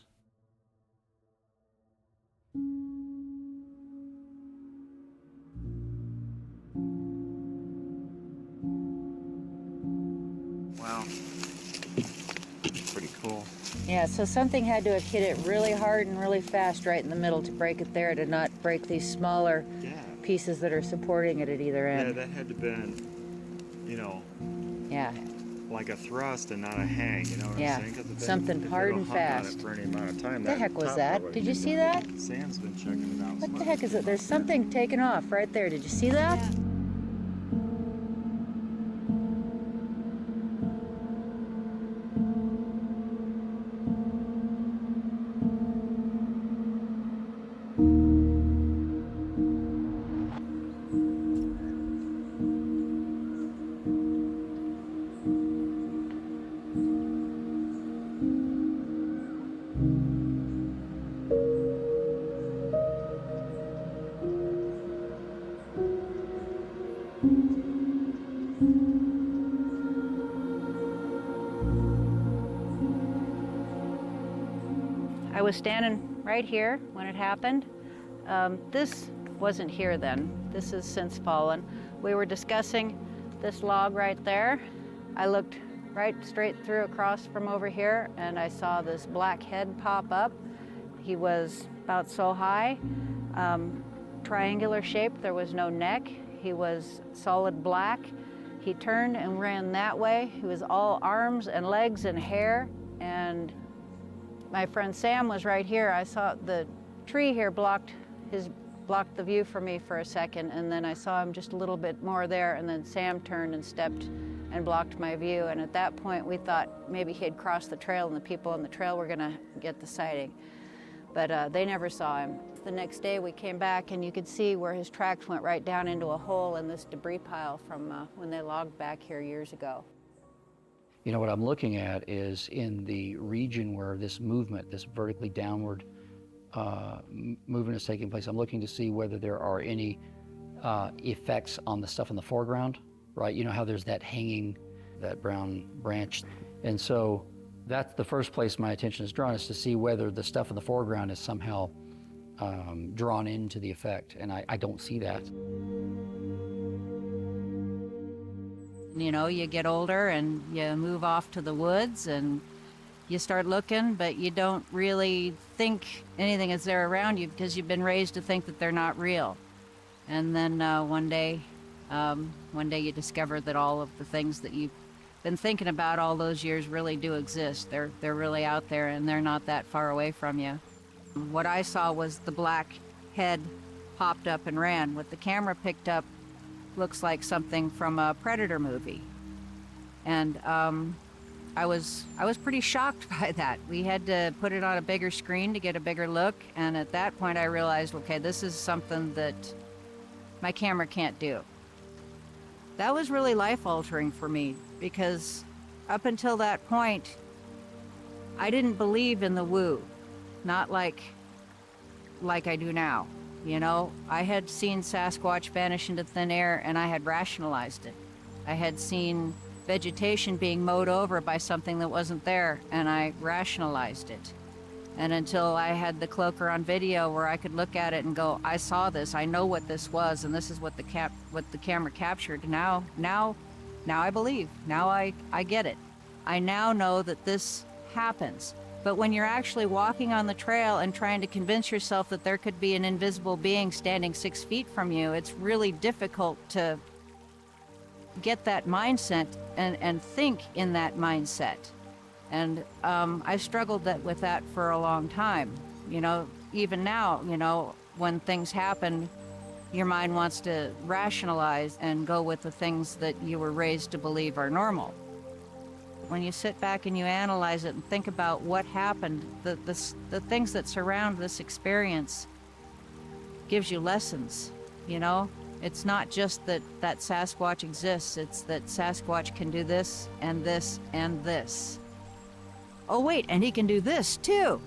Wow. Pretty cool. Yeah, so something had to have hit it really hard and really fast right in the middle to break it there, to not break these smaller pieces that are supporting it at either end. Yeah, that had to have been, yeah, like a thrust and not a hang, you know what I'm saying? 'Cause if something hard and fast. For any amount of time, What the heck was that? Did you see that? Sam's been checking it out. What the heck is it? There's something taken off right there. Did you see that? Yeah. I was standing right here when it happened. This wasn't here then. This has since fallen. We were discussing this log right there. I looked right straight through across from over here, and I saw this black head pop up. He was about so high, triangular shape. There was no neck. He was solid black. He turned and ran that way. He was all arms and legs and hair. And my friend Sam was right here. I saw the tree here blocked the view for me for a second, and then I saw him just a little bit more there, and then Sam turned and stepped and blocked my view. And at that point, we thought maybe he had crossed the trail and the people on the trail were gonna get the sighting. But they never saw him. The next day we came back and you could see where his tracks went right down into a hole in this debris pile from when they logged back here years ago. You know, what I'm looking at is in the region where this movement, this vertically downward movement is taking place, I'm looking to see whether there are any effects on the stuff in the foreground, right? You know how there's that hanging, that brown branch. And so that's the first place my attention is drawn, is to see whether the stuff in the foreground is somehow drawn into the effect, and I don't see that. You know, you get older and you move off to the woods and you start looking, but you don't really think anything is there around you because you've been raised to think that they're not real. And then one day you discover that all of the things that you've been thinking about all those years really do exist. They're really out there and they're not that far away from you. What I saw was the black head popped up and ran. What the camera picked up looks like something from a Predator movie. And I was pretty shocked by that. We had to put it on a bigger screen to get a bigger look, and at that point I realized, okay, this is something that my camera can't do. That was really life-altering for me, because up until that point, I didn't believe in the woo, not like I do now. You know, I had seen Sasquatch vanish into thin air and I had rationalized it. I had seen vegetation being mowed over by something that wasn't there and I rationalized it. And until I had the cloaker on video where I could look at it and go, I saw this, I know what this was, and this is what the camera captured. Now I believe. Now I get it. I now know that this happens. But when you're actually walking on the trail and trying to convince yourself that there could be an invisible being standing 6 feet from you, it's really difficult to get that mindset and think in that mindset. And I struggled with that for a long time. You know, even now, you know, when things happen, your mind wants to rationalize and go with the things that you were raised to believe are normal. When you sit back and you analyze it and think about what happened, the things that surround this experience gives you lessons, you know? It's not just that Sasquatch exists, it's that Sasquatch can do this and this and this. Oh wait, and he can do this too.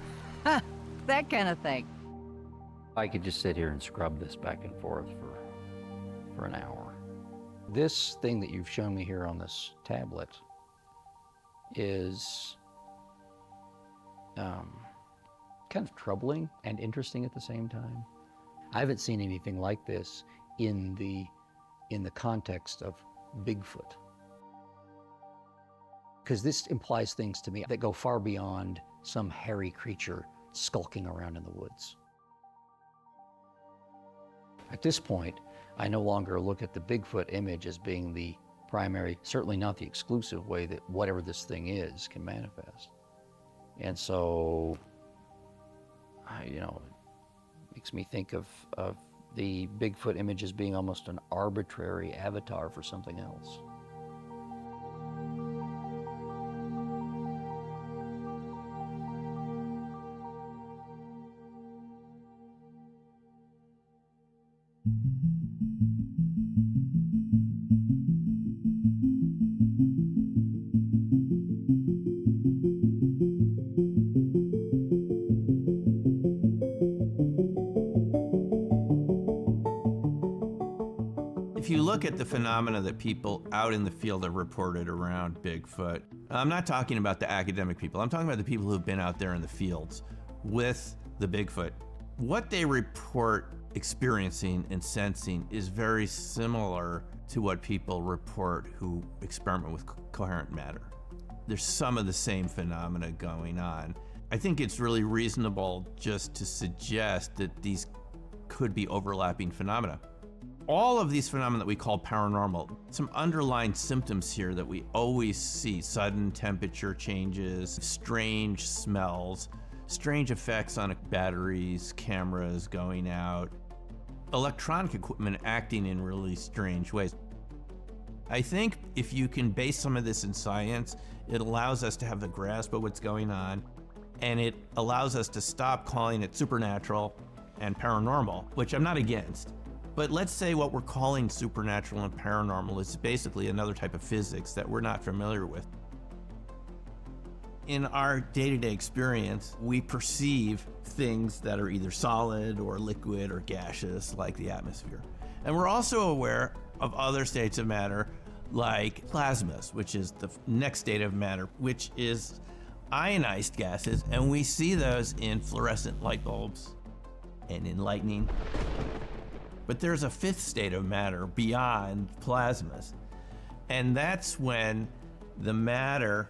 Huh, that kind of thing. I could just sit here and scrub this back and forth for an hour. This thing that you've shown me here on this tablet is kind of troubling and interesting at the same time. I haven't seen anything like this in the context of Bigfoot, because this implies things to me that go far beyond some hairy creature skulking around in the woods. At this point, I no longer look at the Bigfoot image as being the primary, certainly not the exclusive way that whatever this thing is can manifest. And so, you know, it makes me think of the Bigfoot image as being almost an arbitrary avatar for something else. If you look at the phenomena that people out in the field have reported around Bigfoot, I'm not talking about the academic people, I'm talking about the people who've been out there in the fields with the Bigfoot. What they report experiencing and sensing is very similar to what people report who experiment with coherent matter. There's some of the same phenomena going on. I think it's really reasonable just to suggest that these could be overlapping phenomena. All of these phenomena that we call paranormal, some underlying symptoms here that we always see: sudden temperature changes, strange smells, strange effects on batteries, cameras going out, electronic equipment acting in really strange ways. I think if you can base some of this in science, it allows us to have the grasp of what's going on, and it allows us to stop calling it supernatural and paranormal, which I'm not against. But let's say what we're calling supernatural and paranormal is basically another type of physics that we're not familiar with. In our day-to-day experience, we perceive things that are either solid or liquid or gaseous, like the atmosphere. And we're also aware of other states of matter, like plasmas, which is the next state of matter, which is ionized gases, and we see those in fluorescent light bulbs and in lightning. But there's a fifth state of matter beyond plasmas, and that's when the matter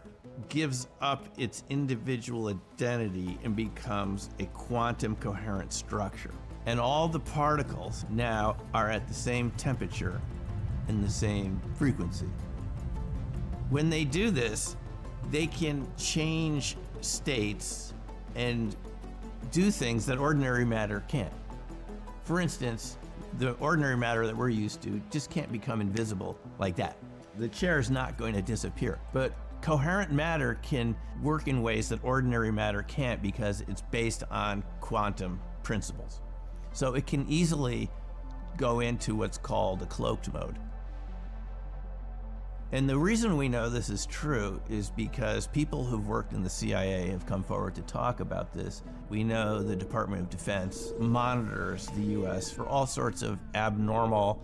gives up its individual identity and becomes a quantum coherent structure. And all the particles now are at the same temperature and the same frequency. When they do this, they can change states and do things that ordinary matter can't. For instance, the ordinary matter that we're used to just can't become invisible like that. The chair is not going to disappear, but coherent matter can work in ways that ordinary matter can't because it's based on quantum principles. So it can easily go into what's called a cloaked mode. And the reason we know this is true is because people who've worked in the CIA have come forward to talk about this. We know the Department of Defense monitors the US for all sorts of abnormal,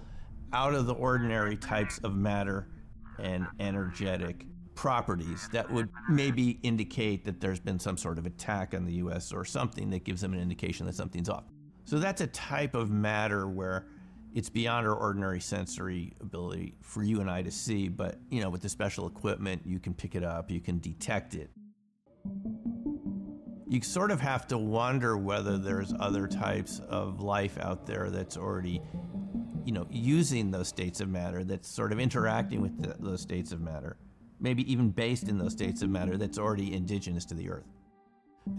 out of the ordinary types of matter and energetic properties that would maybe indicate that there's been some sort of attack on the US or something that gives them an indication that something's off. So that's a type of matter where it's beyond our ordinary sensory ability for you and I to see, but with the special equipment, you can pick it up, you can detect it. You sort of have to wonder whether there's other types of life out there that's already, using those states of matter, that's sort of interacting with those states of matter, maybe even based in those states of matter that's already indigenous to the Earth.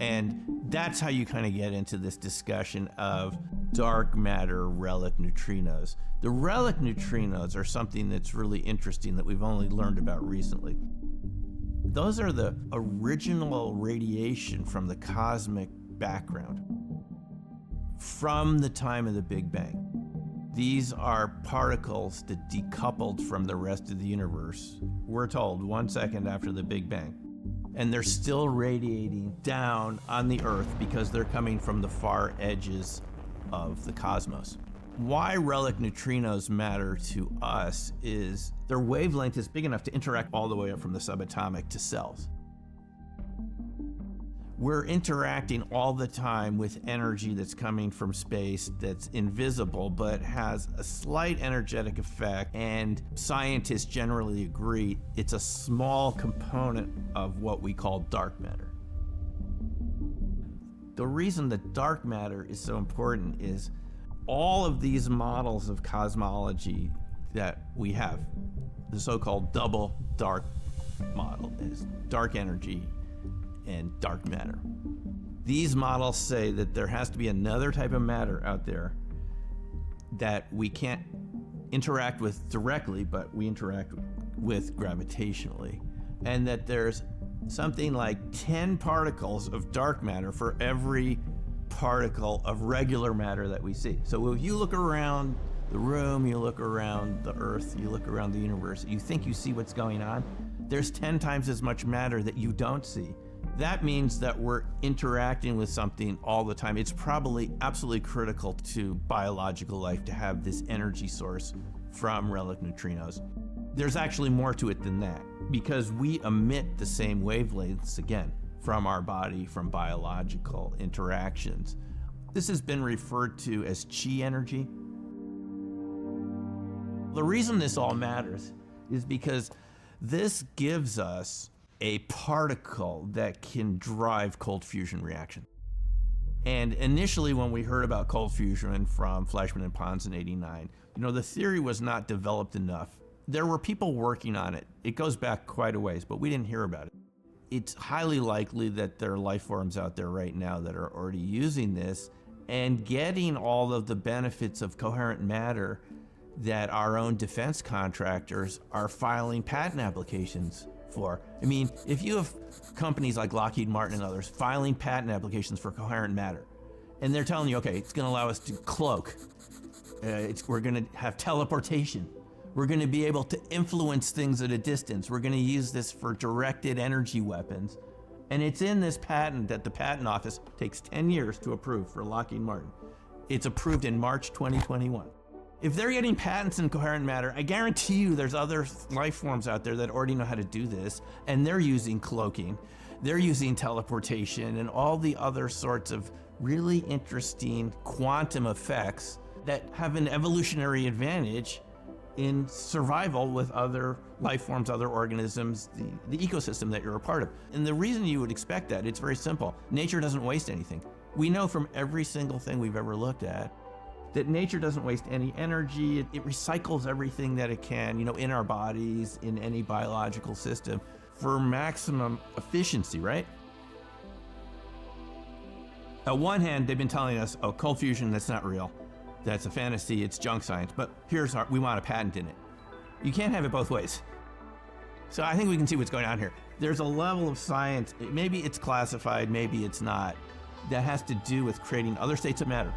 And that's how you kind of get into this discussion of dark matter relic neutrinos. The relic neutrinos are something that's really interesting that we've only learned about recently. Those are the original radiation from the cosmic background from the time of the Big Bang. These are particles that decoupled from the rest of the universe, we're told, 1 second after the Big Bang. And they're still radiating down on the Earth because they're coming from the far edges of the cosmos. Why relic neutrinos matter to us is their wavelength is big enough to interact all the way up from the subatomic to cells. We're interacting all the time with energy that's coming from space that's invisible but has a slight energetic effect, and scientists generally agree it's a small component of what we call dark matter. The reason that dark matter is so important is all of these models of cosmology that we have, the so-called double dark model, is dark energy and dark matter. These models say that there has to be another type of matter out there that we can't interact with directly, but we interact with gravitationally, and that there's something like 10 particles of dark matter for every particle of regular matter that we see. So if you look around the room, you look around the Earth, you look around the universe, you think you see what's going on, there's 10 times as much matter that you don't see. That means that we're interacting with something all the time. It's probably absolutely critical to biological life to have this energy source from relic neutrinos. There's actually more to it than that, because we emit the same wavelengths, again, from our body, from biological interactions. This has been referred to as chi energy. The reason this all matters is because this gives us a particle that can drive cold fusion reaction. And initially when we heard about cold fusion from Fleischmann and Pons in '89, the theory was not developed enough. There were people working on it. It goes back quite a ways, but we didn't hear about it. It's highly likely that there are life forms out there right now that are already using this and getting all of the benefits of coherent matter that our own defense contractors are filing patent applications for. I mean, if you have companies like Lockheed Martin and others filing patent applications for coherent matter, and they're telling you, okay, it's going to allow us to cloak, we're going to have teleportation, we're going to be able to influence things at a distance, we're going to use this for directed energy weapons, and it's in this patent that the patent office takes 10 years to approve for Lockheed Martin. It's approved in March 2021. If they're getting patents in coherent matter, I guarantee you there's other life forms out there that already know how to do this, and they're using cloaking, they're using teleportation, and all the other sorts of really interesting quantum effects that have an evolutionary advantage in survival with other life forms, other organisms, the ecosystem that you're a part of. And the reason you would expect that, it's very simple. Nature doesn't waste anything. We know from every single thing we've ever looked at that nature doesn't waste any energy. It recycles everything that it can, in our bodies, in any biological system for maximum efficiency, right? On one hand, they've been telling us, oh, cold fusion, that's not real. That's a fantasy, it's junk science, but we want a patent in it. You can't have it both ways. So I think we can see what's going on here. There's a level of science, maybe it's classified, maybe it's not, that has to do with creating other states of matter.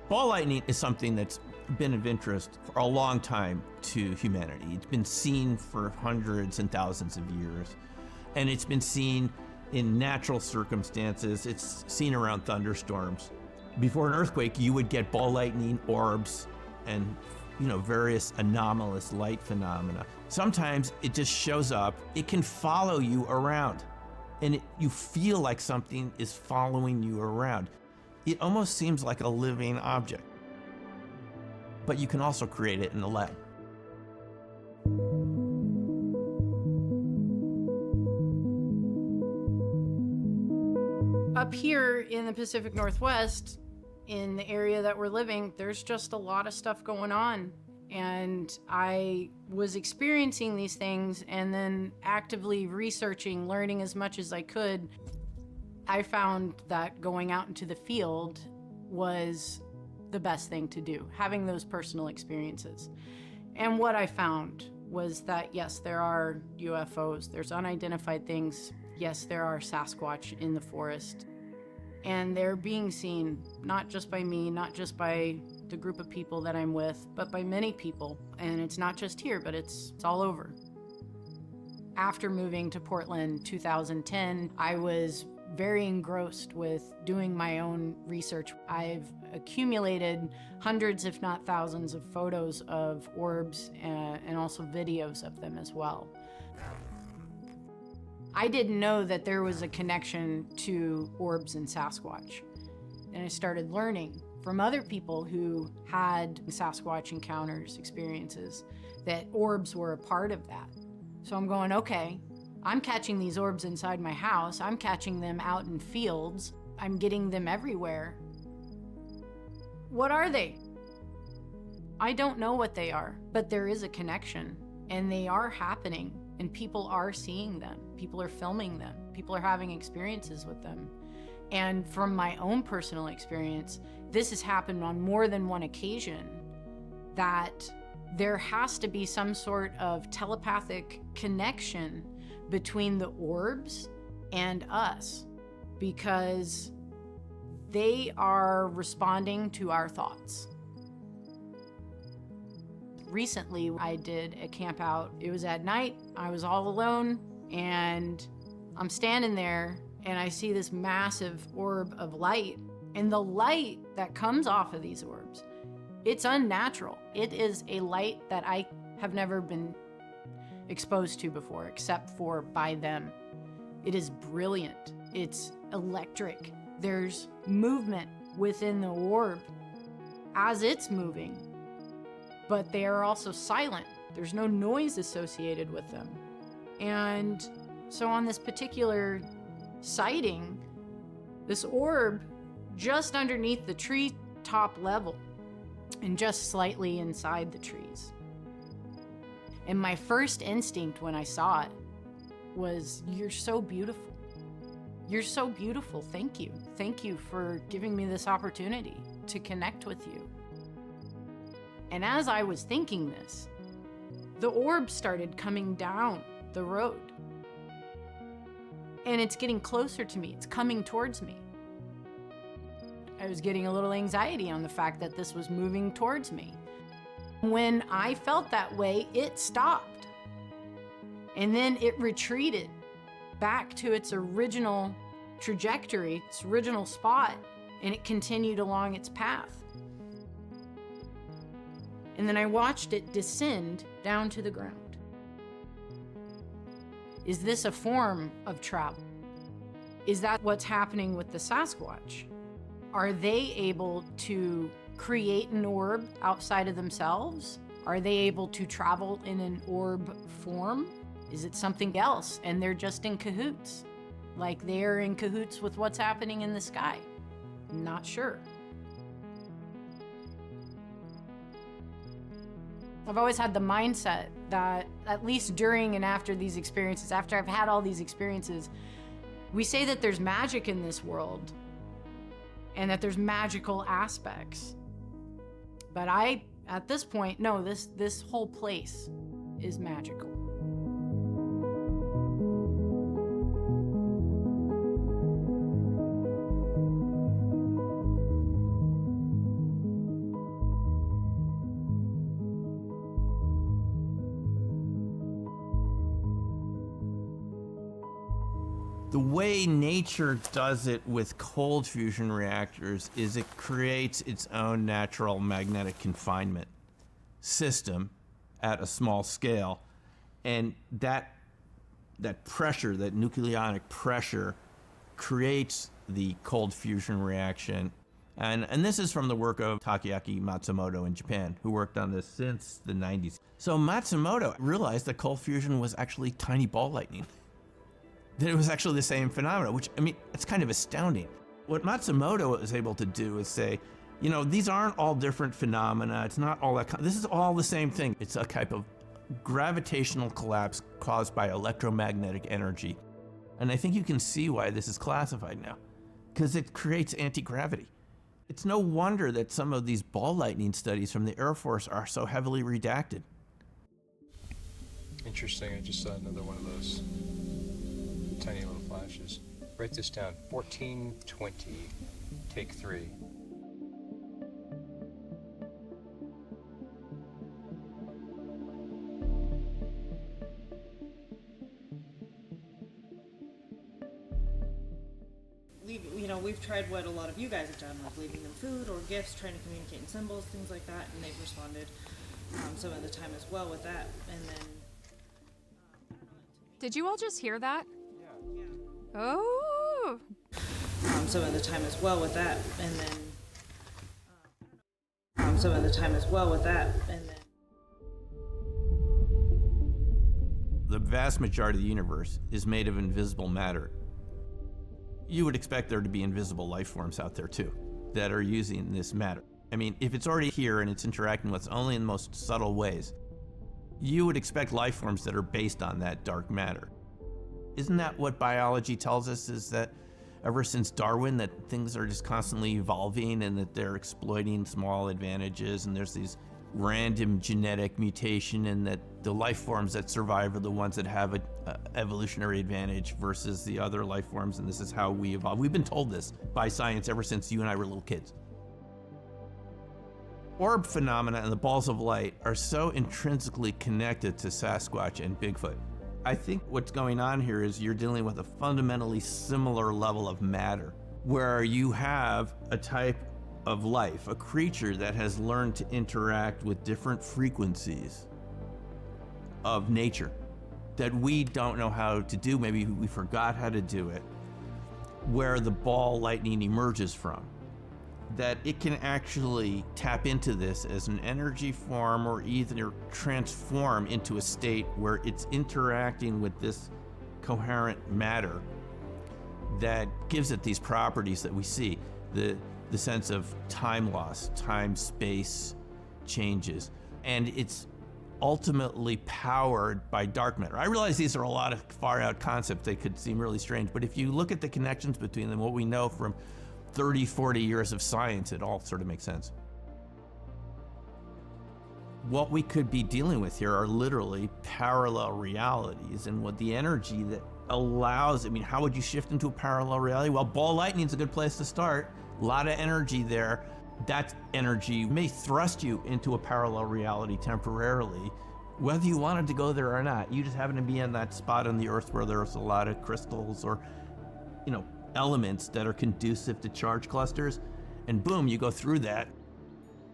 Ball lightning is something that's been of interest for a long time to humanity. It's been seen for hundreds and thousands of years, and it's been seen in natural circumstances. It's seen around thunderstorms. Before an earthquake, you would get ball lightning, orbs, and various anomalous light phenomena. Sometimes it just shows up. It can follow you around, and you feel like something is following you around. It almost seems like a living object, but you can also create it in the lab. Up here in the Pacific Northwest, in the area that we're living, there's just a lot of stuff going on. And I was experiencing these things and then actively researching, learning as much as I could. I found that going out into the field was the best thing to do, having those personal experiences. And what I found was that, yes, there are UFOs, there's unidentified things. Yes, there are Sasquatch in the forest. And they're being seen, not just by me, not just by the group of people that I'm with, but by many people. And it's not just here, but it's all over. After moving to Portland 2010, I was very engrossed with doing my own research. I've accumulated hundreds, if not thousands, of photos of orbs and also videos of them as well. I didn't know that there was a connection to orbs and Sasquatch. And I started learning from other people who had Sasquatch encounters, experiences, that orbs were a part of that. So I'm going, okay, I'm catching these orbs inside my house. I'm catching them out in fields. I'm getting them everywhere. What are they? I don't know what they are, but there is a connection, and they are happening, and people are seeing them. People are filming them. People are having experiences with them. And from my own personal experience, this has happened on more than one occasion, that there has to be some sort of telepathic connection between the orbs and us, because they are responding to our thoughts. Recently, I did a camp out. It was at night, I was all alone, and I'm standing there and I see this massive orb of light. And the light that comes off of these orbs, it's unnatural. It is a light that I have never been exposed to before, except for by them. It is brilliant. It's electric. There's movement within the orb as it's moving, but they are also silent. There's no noise associated with them. And so on this particular sighting, this orb just underneath the tree top level and just slightly inside the trees. And my first instinct when I saw it was, you're so beautiful. You're so beautiful. Thank you. Thank you for giving me this opportunity to connect with you. And as I was thinking this, the orb started coming down the road. And it's getting closer to me. It's coming towards me. I was getting a little anxiety on the fact that this was moving towards me. When I felt that way, it stopped. And then it retreated back to its original trajectory, its original spot, and it continued along its path. And then I watched it descend down to the ground. Is this a form of travel? Is that what's happening with the Sasquatch? Are they able to create an orb outside of themselves? Are they able to travel in an orb form? Is it something else and they're just in cahoots? Like they're in cahoots with what's happening in the sky? Not sure. I've always had the mindset that at least during and after these experiences, after I've had all these experiences, we say that there's magic in this world and that there's magical aspects. But at this point, no, this whole place is magical. The way nature does it with cold fusion reactors is it creates its own natural magnetic confinement system at a small scale. And that pressure, that nucleonic pressure, creates the cold fusion reaction. And this is from the work of Takeaki Matsumoto in Japan, who worked on this since the 90s. So Matsumoto realized that cold fusion was actually tiny ball lightning. That it was actually the same phenomena, which, I mean, it's kind of astounding. What Matsumoto is able to do is say, you know, these aren't all different phenomena. It's not all that, this is all the same thing. It's a type of gravitational collapse caused by electromagnetic energy. And I think you can see why this is classified now, because it creates anti-gravity. It's no wonder that some of these ball lightning studies from the Air Force are so heavily redacted. Interesting, I just saw another one of those tiny little flashes. Write this down, 1420, take 3. We've tried what a lot of you guys have done, like leaving them food or gifts, trying to communicate in symbols, things like that, and they've responded some of the time as well with that. And then... Did you all just hear that? Yeah. Oh! Some of the time as well with that, and then... some of the time as well with that, and then... The vast majority of the universe is made of invisible matter. You would expect there to be invisible life forms out there too, that are using this matter. I mean, if it's already here and it's interacting with us only in the most subtle ways, you would expect life forms that are based on that dark matter. Isn't that what biology tells us, is that ever since Darwin, that things are just constantly evolving and that they're exploiting small advantages, and there's these random genetic mutation, and that the life forms that survive are the ones that have an evolutionary advantage versus the other life forms, and this is how we evolve. We've been told this by science ever since you and I were little kids. Orb phenomena and the balls of light are so intrinsically connected to Sasquatch and Bigfoot. I think what's going on here is you're dealing with a fundamentally similar level of matter, where you have a type of life, a creature that has learned to interact with different frequencies of nature that we don't know how to do. Maybe we forgot how to do it. where the ball lightning emerges from. That it can actually tap into this as an energy form or either transform into a state where it's interacting with this coherent matter that gives it these properties that we see. The sense of time loss, time, space changes. And it's ultimately powered by dark matter. I realize these are a lot of far out concepts. They could seem really strange, but if you look at the connections between them, what we know from 30, 40 years of science, it all sort of makes sense. What we could be dealing with here are literally parallel realities, and what the energy that allows, I mean, how would you shift into a parallel reality? Well, ball lightning is a good place to start. A lot of energy there. That energy may thrust you into a parallel reality temporarily, whether you wanted to go there or not. You just happen to be in that spot on the Earth where there's a lot of crystals or, elements that are conducive to charge clusters, and boom, you go through that,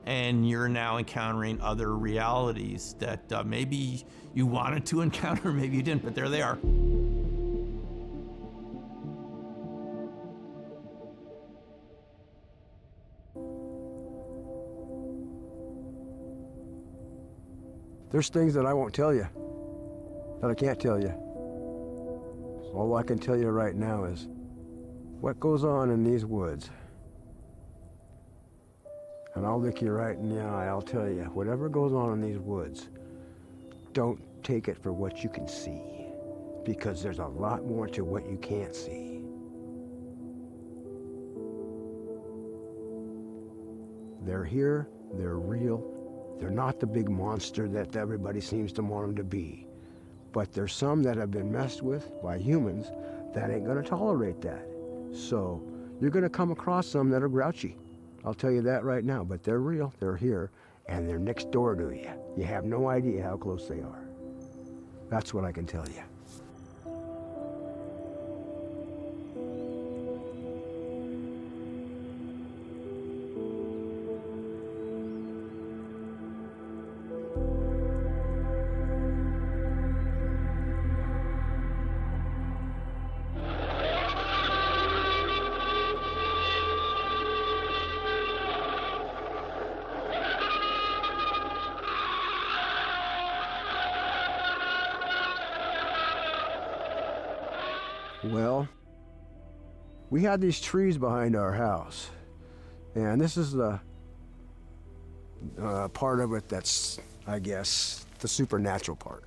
and you're now encountering other realities that maybe you wanted to encounter, maybe you didn't, but there they are. There's things that I won't tell you, that I can't tell you. All I can tell you right now is what goes on in these woods. And I'll look you right in the eye, I'll tell you, whatever goes on in these woods, don't take it for what you can see, because there's a lot more to what you can't see. They're here, they're real, they're not the big monster that everybody seems to want them to be. But there's some that have been messed with by humans that ain't gonna tolerate that. So you're gonna come across some that are grouchy. I'll tell you that right now, but they're real, they're here, and they're next door to you. You have no idea how close they are. That's what I can tell you. Well, we had these trees behind our house, and this is the part of it that's, I guess, the supernatural part.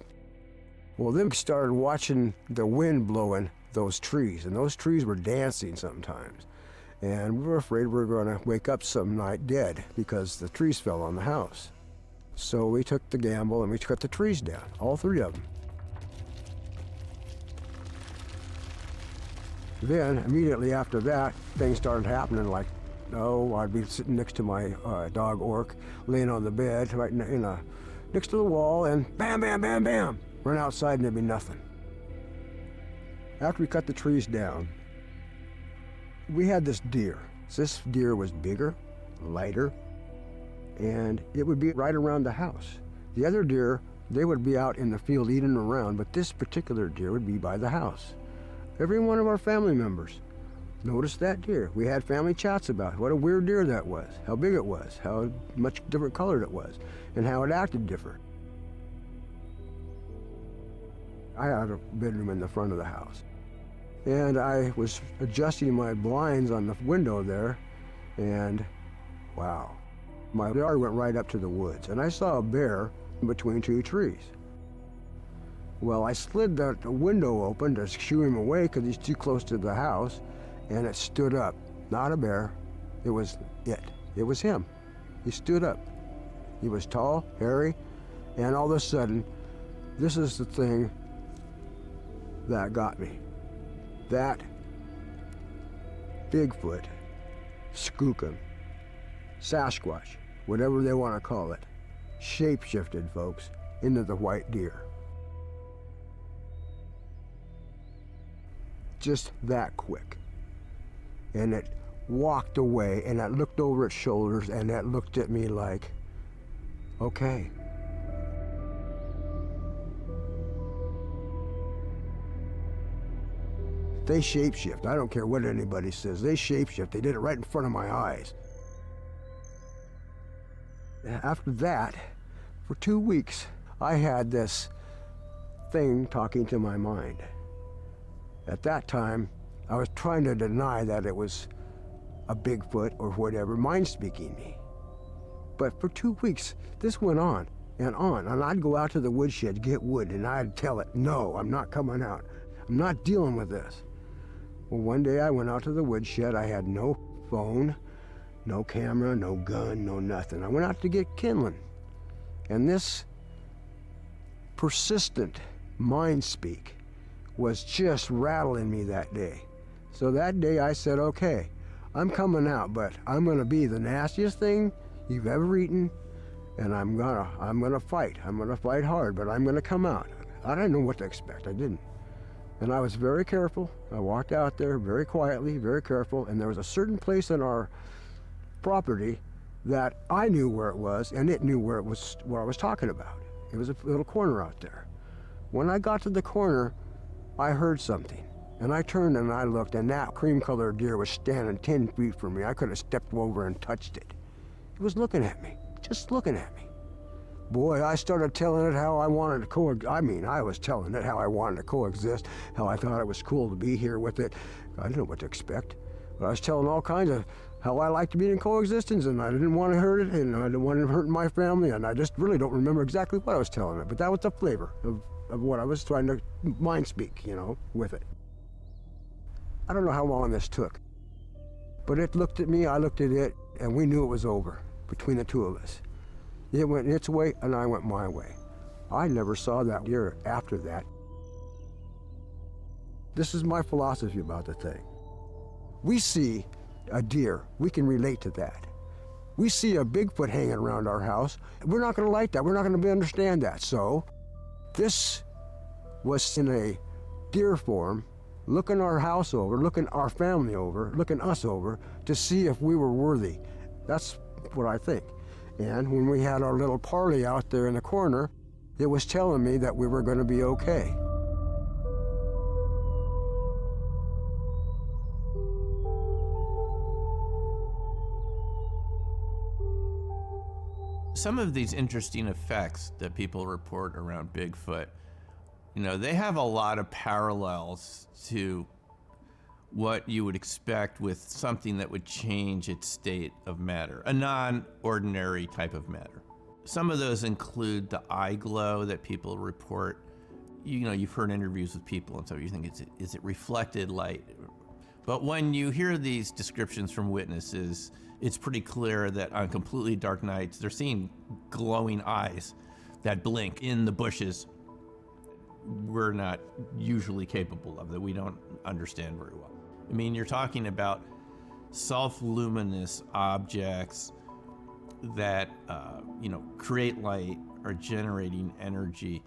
Well, then we started watching the wind blowing those trees, and those trees were dancing sometimes. And we were afraid we were going to wake up some night dead because the trees fell on the house. So we took the gamble and we cut the trees down, all three of them. Then, immediately after that, things started happening like, I'd be sitting next to my dog, Ork, laying on the bed, right next to the wall, and bam, bam, bam, bam, run outside and there'd be nothing. After we cut the trees down, we had this deer. This deer was bigger, lighter, and it would be right around the house. The other deer, they would be out in the field eating around, but this particular deer would be by the house. Every one of our family members noticed that deer. We had family chats about what a weird deer that was, how big it was, how much different colored it was, and how it acted different. I had a bedroom in the front of the house, and I was adjusting my blinds on the window there, and wow, my yard went right up to the woods, and I saw a bear in between two trees. Well, I slid the window open to shoo him away because he's too close to the house, and it stood up. Not a bear, it was it. It was him. He stood up. He was tall, hairy, and all of a sudden, this is the thing that got me. That Bigfoot, skookum, Sasquatch, whatever they want to call it, shape-shifted, folks, into the white deer. Just that quick. And it walked away, and it looked over its shoulders, and it looked at me like, okay. They shapeshift. I don't care what anybody says. They shapeshift. They did it right in front of my eyes. After that, for 2 weeks, I had this thing talking to my mind. At that time, I was trying to deny that it was a Bigfoot or whatever, mind speaking me. But for 2 weeks, this went on, and I'd go out to the woodshed, get wood, and I'd tell it, no, I'm not coming out. I'm not dealing with this. Well, one day I went out to the woodshed. I had no phone, no camera, no gun, no nothing. I went out to get kindling. And this persistent mind speak was just rattling me that day. So that day I said, okay, I'm coming out, but I'm gonna be the nastiest thing you've ever eaten, and I'm gonna fight. I'm gonna fight hard, but I'm gonna come out. I didn't know what to expect, I didn't. And I was very careful. I walked out there very quietly, very careful, and there was a certain place in our property that I knew where it was, and it knew where it was, what I was talking about. It was a little corner out there. When I got to the corner, I heard something, and I turned and I looked, and that cream-colored deer was standing 10 feet from me. I could have stepped over and touched it. It was looking at me, just looking at me. Boy, I started telling it how I wanted to coexist. I mean, I was telling it how I wanted to coexist, how I thought it was cool to be here with it. I didn't know what to expect, but I was telling all kinds of how I liked to be in coexistence, and I didn't want to hurt it, and I didn't want it hurting my family, and I just really don't remember exactly what I was telling it, but that was the flavor of what I was trying to mind speak, you know, with it. I don't know how long this took, but it looked at me, I looked at it, and we knew it was over between the two of us. It went its way, and I went my way. I never saw that deer after that. This is my philosophy about the thing. We see a deer, we can relate to that. We see a Bigfoot hanging around our house, we're not gonna like that, we're not gonna understand that. So, this was in a deer form, looking our house over, looking our family over, looking us over, to see if we were worthy. That's what I think. And when we had our little party out there in the corner, it was telling me that we were gonna be okay. Some of these interesting effects that people report around Bigfoot, you know, they have a lot of parallels to what you would expect with something that would change its state of matter, a non-ordinary type of matter. Some of those include the eye glow that people report. You know, you've heard interviews with people and so you think, is it reflected light? But when you hear these descriptions from witnesses, it's pretty clear that on completely dark nights, they're seeing glowing eyes that blink in the bushes we're not usually capable of, that we don't understand very well. I mean, you're talking about self-luminous objects that, you know, create light or generating energy.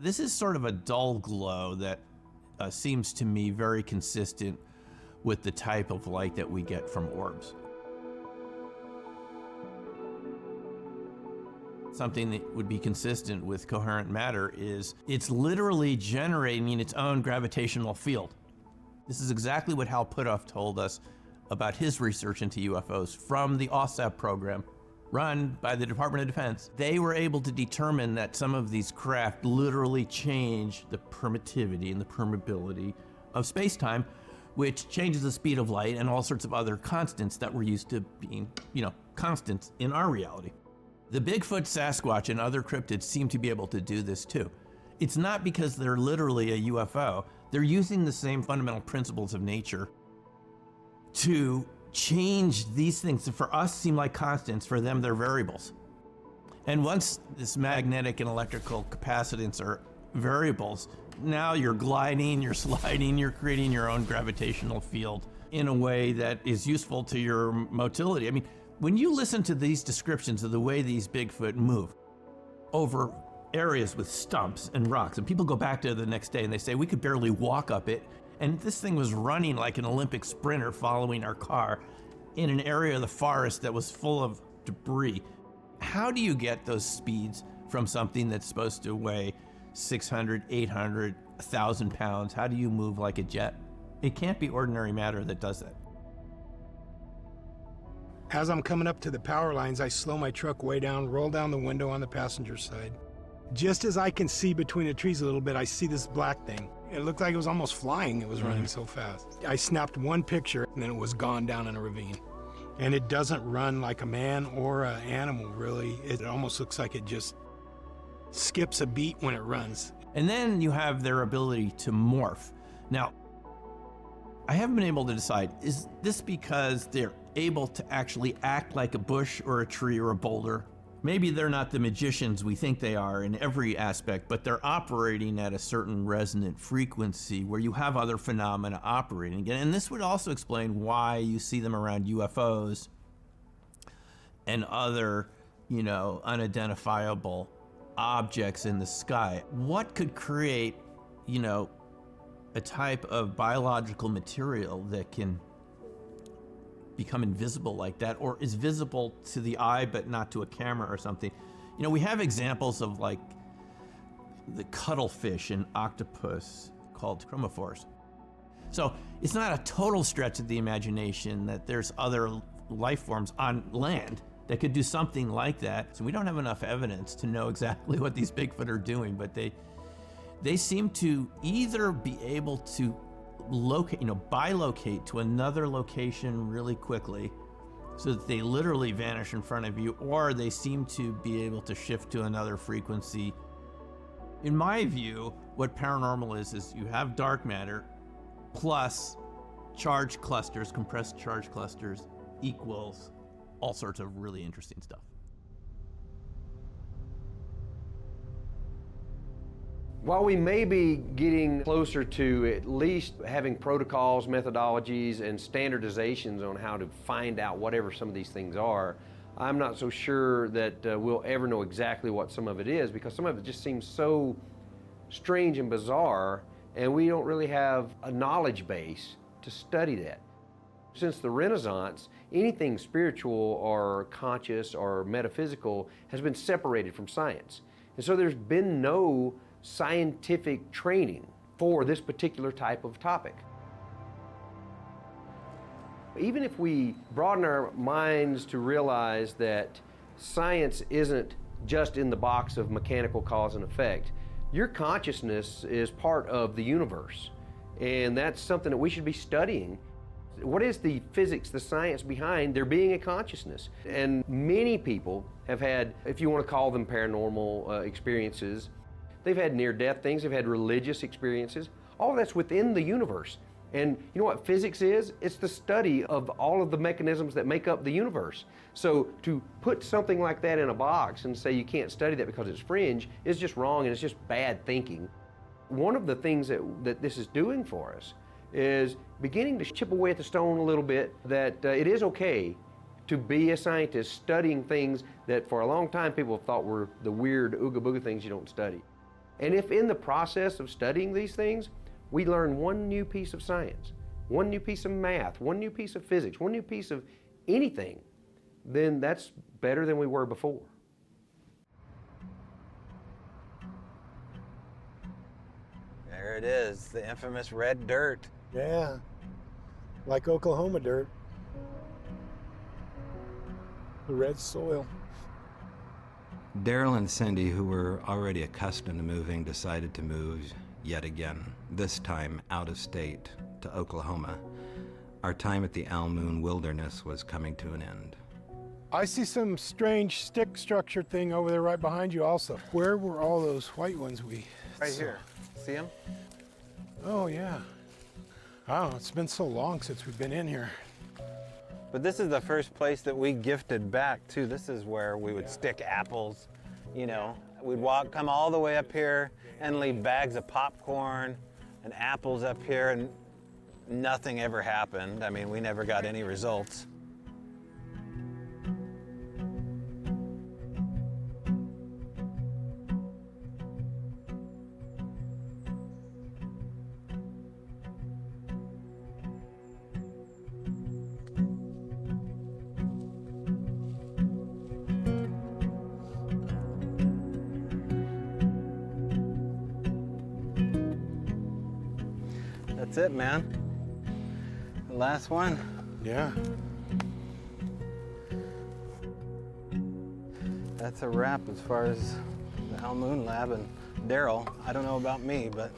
This is sort of a dull glow that seems to me very consistent with the type of light that we get from orbs. Something that would be consistent with coherent matter is it's literally generating its own gravitational field. This is exactly what Hal Puthoff told us about his research into UFOs from the OSAP program run by the Department of Defense. They were able to determine that some of these craft literally change the permittivity and the permeability of space-time, which changes the speed of light and all sorts of other constants that we're used to being, you know, constants in our reality. The Bigfoot, Sasquatch, and other cryptids seem to be able to do this too. It's not because they're literally a UFO. They're using the same fundamental principles of nature to change these things that for us seem like constants, for them they're variables. And once this magnetic and electrical capacitance are variables, now you're gliding, you're sliding, you're creating your own gravitational field in a way that is useful to your motility. I mean, when you listen to these descriptions of the way these Bigfoot move over areas with stumps and rocks, and people go back to the next day and they say, we could barely walk up it, and this thing was running like an Olympic sprinter following our car in an area of the forest that was full of debris. How do you get those speeds from something that's supposed to weigh 600, 800, 1,000 pounds? How do you move like a jet It can't be ordinary matter that does that. As I'm coming up to the power lines, I slow my truck way down, roll down the window on the passenger side. Just as I can see between the trees a little bit, I see this black thing. It looked like it was almost flying. It was running so fast. I snapped one picture, and then it was gone down in a ravine. And it doesn't run like a man or an animal, really. It almost looks like it just skips a beat when it runs. And then you have their ability to morph. Now, I haven't been able to decide, is this because they're able to actually act like a bush or a tree or a boulder? Maybe they're not the magicians we think they are in every aspect, but they're operating at a certain resonant frequency where you have other phenomena operating. And this would also explain why you see them around UFOs and other, unidentifiable objects in the sky. What could create, a type of biological material that can become invisible like that, or is visible to the eye but not to a camera or something? We have examples of like the cuttlefish and octopus called chromophores. So it's not a total stretch of the imagination that there's other life forms on land that could do something like that. So we don't have enough evidence to know exactly what these Bigfoot are doing, but they seem to either be able to locate, bilocate to another location really quickly so that they literally vanish in front of you, or they seem to be able to shift to another frequency. In my view, what paranormal is you have dark matter plus charge clusters, compressed charge clusters, equals all sorts of really interesting stuff. While we may be getting closer to at least having protocols, methodologies, and standardizations on how to find out whatever some of these things are, I'm not so sure that we'll ever know exactly what some of it is, because some of it just seems so strange and bizarre, and we don't really have a knowledge base to study that. Since the Renaissance, anything spiritual or conscious or metaphysical has been separated from science. And so there's been no scientific training for this particular type of topic. Even if we broaden our minds to realize that science isn't just in the box of mechanical cause and effect, your consciousness is part of the universe, and that's something that we should be studying. What is the physics, the science behind there being a consciousness? And many people have had, if you want to call them paranormal experiences, they've had near-death things, they've had religious experiences. All of that's within the universe. And you know what physics is? It's the study of all of the mechanisms that make up the universe. So to put something like that in a box and say you can't study that because it's fringe is just wrong, and it's just bad thinking. One of the things that this is doing for us is beginning to chip away at the stone a little bit, that it is okay to be a scientist studying things that for a long time people have thought were the weird ooga booga things you don't study. And if in the process of studying these things, we learn one new piece of science, one new piece of math, one new piece of physics, one new piece of anything, then that's better than we were before. There it is, the infamous red dirt. Yeah, like Oklahoma dirt. The red soil. Darrell and Cindy, who were already accustomed to moving, decided to move yet again, this time out of state to Oklahoma. Our time at the Aloon wilderness was coming to an end. I see some strange stick structure thing over there right behind you also. Where were all those white ones we Right saw? here. See them? Oh, yeah. I don't know, it's been so long since we've been in here. But this is the first place that we gifted back too. This is where we would stick apples, We'd come all the way up here and leave bags of popcorn and apples up here, and nothing ever happened. I mean, we never got any results. That's it, man. Last one. Yeah. That's a wrap as far as the aloon lab and Darrell. I don't know about me, but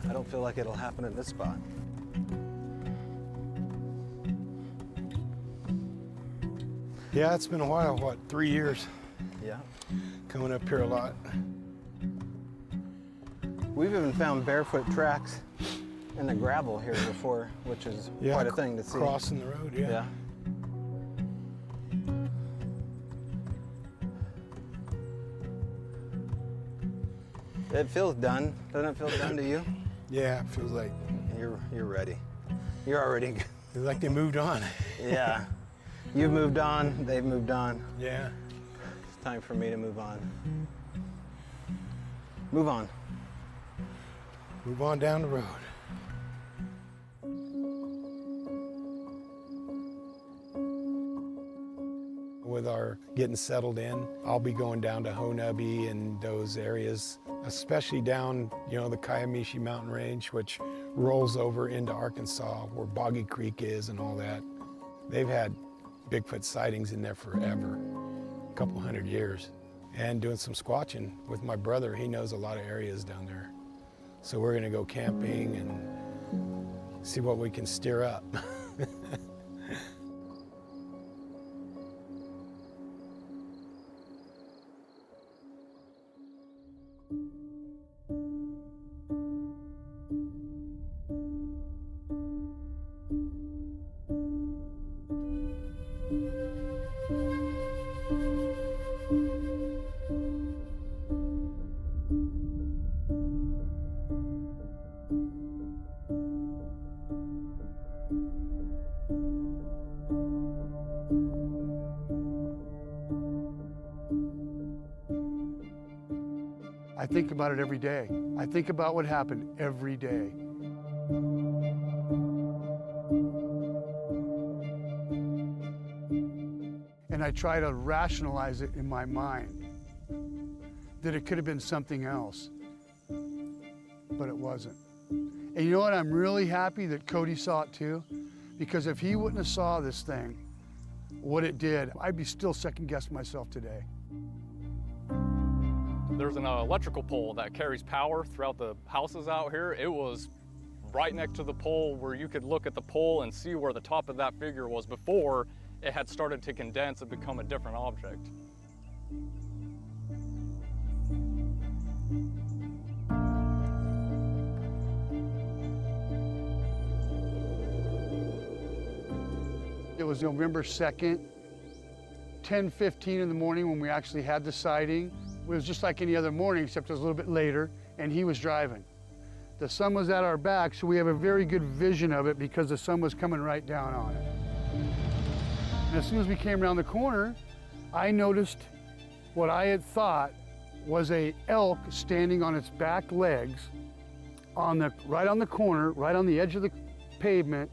I don't feel like it'll happen at this spot. Yeah, it's been a while, what, 3 years? Yeah. Coming up here a lot. We've even found barefoot tracks in the gravel here before, which is quite a thing to see. Crossing the road, yeah. It feels done. Doesn't it feel done to you? Yeah, it feels like you're ready. You're already. Feels like they moved on. Yeah. You've moved on. They've moved on. Yeah. It's time for me to move on. Move on. Move on down the road. With our getting settled in, I'll be going down to Honubby and those areas, especially down, the Kiamishi Mountain Range, which rolls over into Arkansas, where Boggy Creek is and all that. They've had Bigfoot sightings in there forever, a couple hundred years. And doing some squatching with my brother, he knows a lot of areas down there. So we're gonna go camping and see what we can steer up. I think about it every day. I think about what happened every day. And I try to rationalize it in my mind, that it could have been something else, but it wasn't. And you know what? I'm really happy that Cody saw it too, because if he wouldn't have saw this thing, what it did, I'd be still second-guessing myself today. There's an electrical pole that carries power throughout the houses out here. It was right next to the pole where you could look at the pole and see where the top of that figure was before it had started to condense and become a different object. It was November 2nd, 10:15 in the morning when we actually had the sighting. It was just like any other morning, except it was a little bit later, and he was driving. The sun was at our back, so we have a very good vision of it because the sun was coming right down on it. And as soon as we came around the corner, I noticed what I had thought was a elk standing on its back legs right on the corner, right on the edge of the pavement,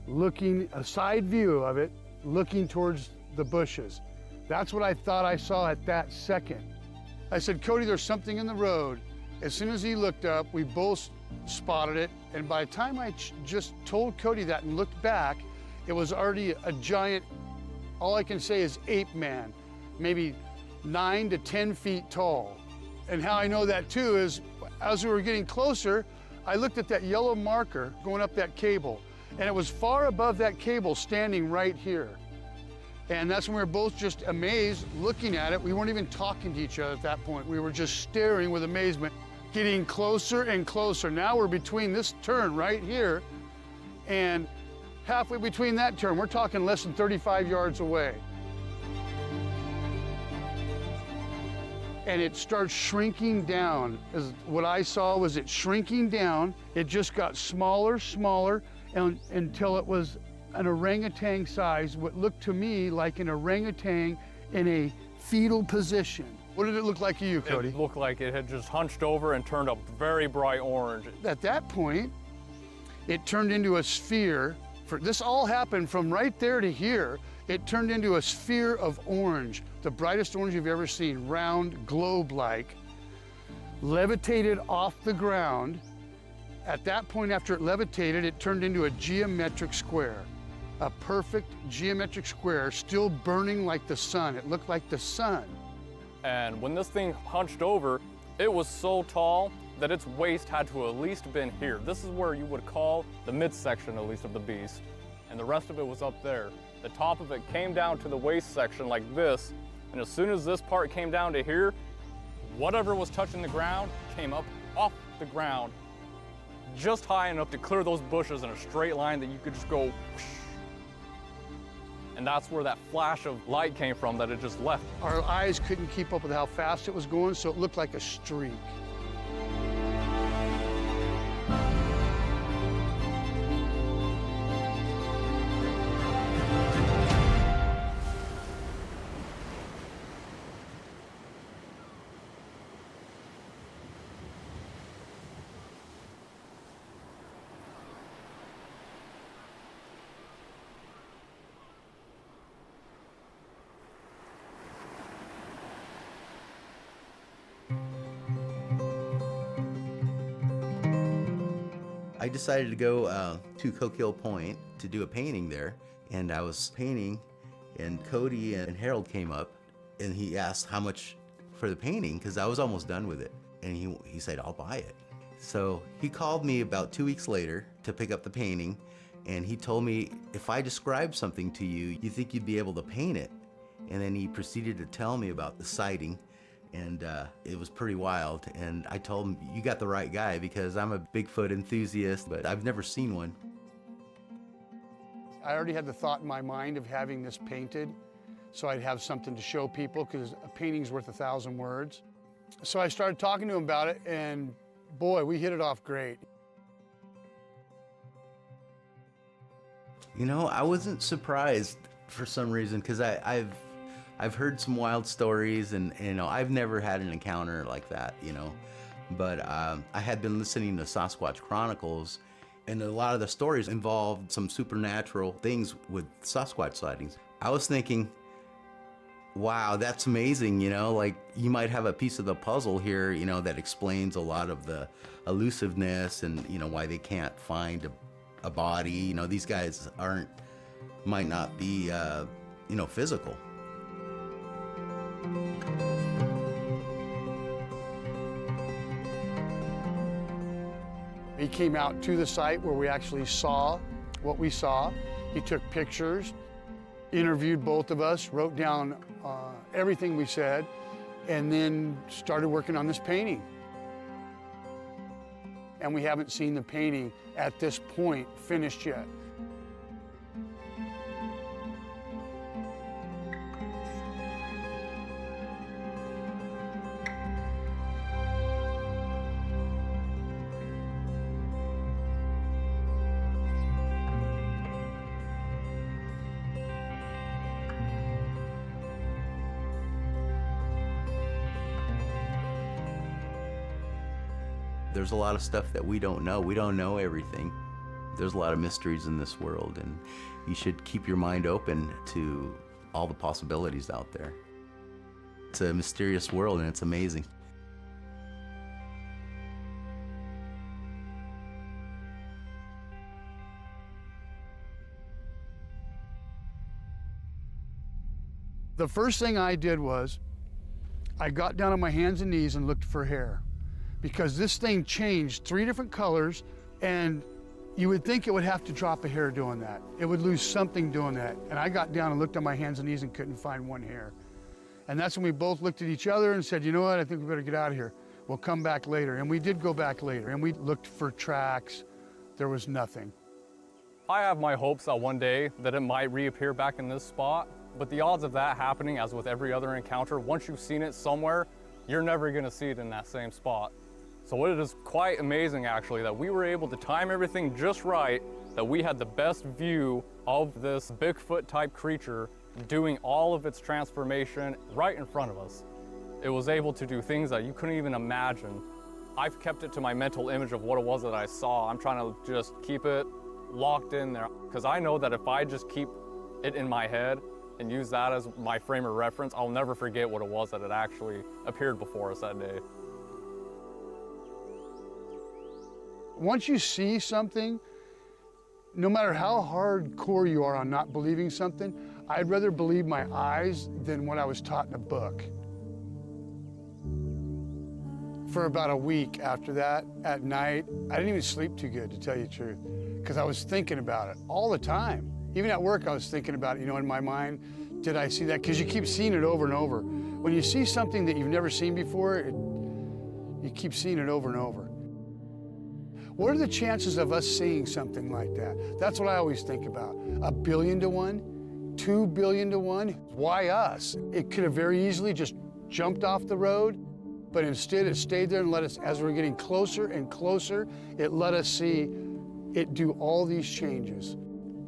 looking, a side view of it, looking towards the bushes. That's what I thought I saw at that second. I said, Cody, there's something in the road. As soon as he looked up, we both spotted it. And by the time I just told Cody that and looked back, it was already a giant, all I can say is ape man, maybe 9 to 10 feet tall. And how I know that too is, as we were getting closer, I looked at that yellow marker going up that cable, and it was far above that cable standing right here. And that's when we were both just amazed, looking at it. We weren't even talking to each other at that point. We were just staring with amazement, getting closer and closer. Now we're between this turn right here and halfway between that turn. We're talking less than 35 yards away. And it starts shrinking down. What I saw was it shrinking down. It just got smaller, smaller, until it was an orangutan size, what looked to me like an orangutan in a fetal position. What did it look like to you, Cody? It looked like it had just hunched over and turned a very bright orange. At that point, it turned into a sphere. This all happened from right there to here. It turned into a sphere of orange, the brightest orange you've ever seen, round, globe-like, levitated off the ground, At that point, after it levitated, it turned into a geometric square, a perfect geometric square, still burning like the sun. It looked like the sun. And when this thing hunched over, it was so tall that its waist had to at least been here. This is where you would call the midsection, at least, of the beast. And the rest of it was up there. The top of it came down to the waist section like this, and as soon as this part came down to here, whatever was touching the ground came up off the ground, just high enough to clear those bushes in a straight line that you could just go whoosh. And that's where that flash of light came from that it just left. Our eyes couldn't keep up with how fast it was going, so it looked like a streak. I decided to go to Coquille Point to do a painting there, and I was painting, and Cody and Harold came up, and he asked how much for the painting, because I was almost done with it, and he said, I'll buy it. So he called me about 2 weeks later to pick up the painting, and he told me, if I describe something to you, you think you'd be able to paint it? And then he proceeded to tell me about the sighting, and it was pretty wild. And I told him, you got the right guy, because I'm a Bigfoot enthusiast, but I've never seen one. I already had the thought in my mind of having this painted, so I'd have something to show people, because a painting's worth 1,000 words. So I started talking to him about it, and boy, we hit it off great. You know, I wasn't surprised for some reason, because I've heard some wild stories, and you know, I've never had an encounter like that, you know. But I had been listening to Sasquatch Chronicles, and a lot of the stories involved some supernatural things with Sasquatch sightings. I was thinking, wow, that's amazing, you know, like you might have a piece of the puzzle here, you know, that explains a lot of the elusiveness and, you know, why they can't find a body. You know, these guys might not be, you know, physical. He came out to the site where we actually saw what we saw. He took pictures, interviewed both of us, wrote down everything we said, and then started working on this painting. And we haven't seen the painting at this point finished yet. There's a lot of stuff that we don't know. We don't know everything. There's a lot of mysteries in this world, and you should keep your mind open to all the possibilities out there. It's a mysterious world, and it's amazing. The first thing I did was I got down on my hands and knees and looked for hair, because this thing changed 3 different colors, and you would think it would have to drop a hair doing that. It would lose something doing that. And I got down and looked on my hands and knees and couldn't find one hair. And that's when we both looked at each other and said, you know what, I think we better get out of here. We'll come back later. And we did go back later, and we looked for tracks. There was nothing. I have my hopes that one day that it might reappear back in this spot, but the odds of that happening, as with every other encounter, once you've seen it somewhere, you're never gonna see it in that same spot. So it is quite amazing, actually, that we were able to time everything just right, that we had the best view of this Bigfoot-type creature doing all of its transformation right in front of us. It was able to do things that you couldn't even imagine. I've kept it to my mental image of what it was that I saw. I'm trying to just keep it locked in there, because I know that if I just keep it in my head and use that as my frame of reference, I'll never forget what it was that had actually appeared before us that day. Once you see something, no matter how hardcore you are on not believing something, I'd rather believe my eyes than what I was taught in a book. For about a week after that, at night, I didn't even sleep too good, to tell you the truth, because I was thinking about it all the time. Even at work, I was thinking about it, you know, in my mind, did I see that? Because you keep seeing it over and over. When you see something that you've never seen before, you keep seeing it over and over. What are the chances of us seeing something like that? That's what I always think about. 1 billion to 1, 2 billion to 1. Why us? It could have very easily just jumped off the road, but instead it stayed there and let us, as we're getting closer and closer, it let us see it do all these changes.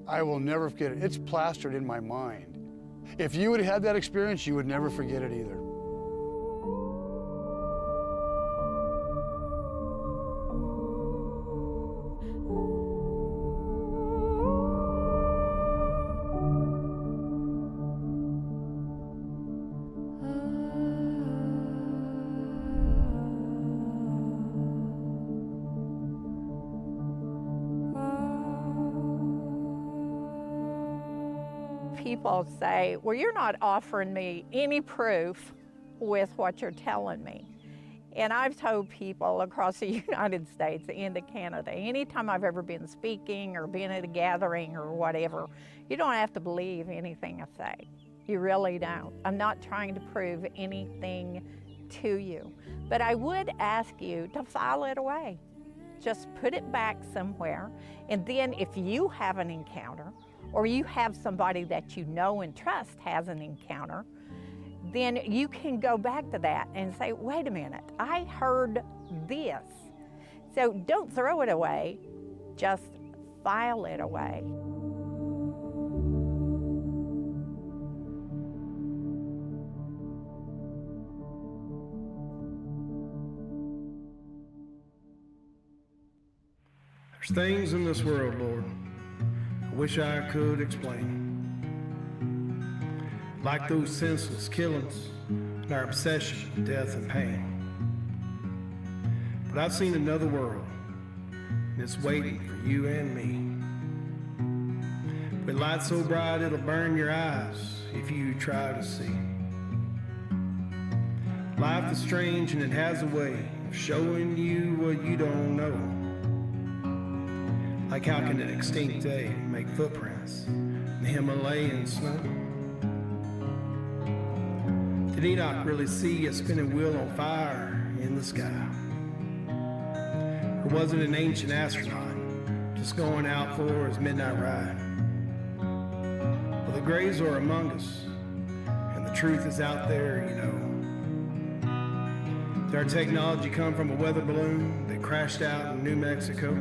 I will never forget it. It's plastered in my mind. If you would have had that experience, you would never forget it either. People say, well, you're not offering me any proof with what you're telling me. And I've told people across the United States and Canada, anytime I've ever been speaking or been at a gathering or whatever, you don't have to believe anything I say. You really don't. I'm not trying to prove anything to you. But I would ask you to file it away. Just put it back somewhere. And then if you have an encounter, or you have somebody that you know and trust has an encounter, then you can go back to that and say, wait a minute, I heard this. So don't throw it away, just file it away. There's things in this world, Lord, I wish I could explain. Like those senseless killings and our obsession with death and pain. But I've seen another world, and it's waiting for you and me. With light so bright it'll burn your eyes if you try to see. Life is strange and it has a way of showing you what you don't know. Like how can an extinct day make footprints in the Himalayan snow? Did Enoch really see a spinning wheel on fire in the sky? Or was it an ancient astronaut just going out for his midnight ride? Well, the grays are among us, and the truth is out there, you know. Did our technology come from a weather balloon that crashed out in New Mexico?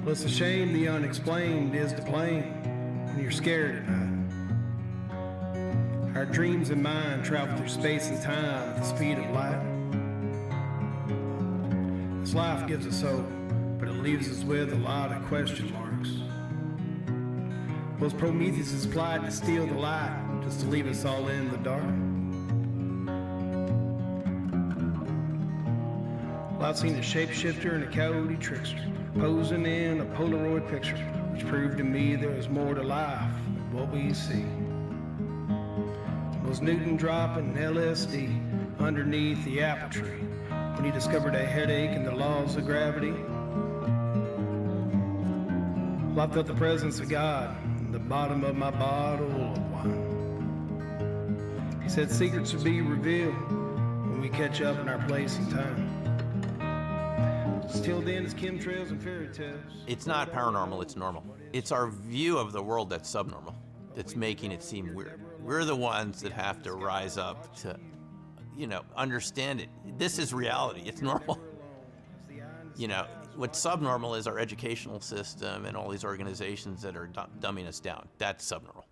Well, it's a shame the unexplained is to blame when you're scared at night. Our dreams and mind travel through space and time at the speed of light. This life gives us hope, but it leaves us with a lot of question marks. Was Prometheus' plight to steal the light, just to leave us all in the dark? Well, I've seen a shapeshifter and a coyote trickster posing in a Polaroid picture, which proved to me there is more to life than what we see. Was Newton dropping LSD underneath the apple tree when he discovered a headache and the laws of gravity? Well, I felt the presence of God in the bottom of my bottle of wine. He said secrets would be revealed when we catch up in our place and time. Till then, it's chemtrails and fairy tales. It's not paranormal, it's normal. It's our view of the world that's subnormal, that's making it seem weird. We're the ones that have to rise up to, understand it. This is reality, it's normal. What's subnormal is our educational system and all these organizations that are dumbing us down. That's subnormal.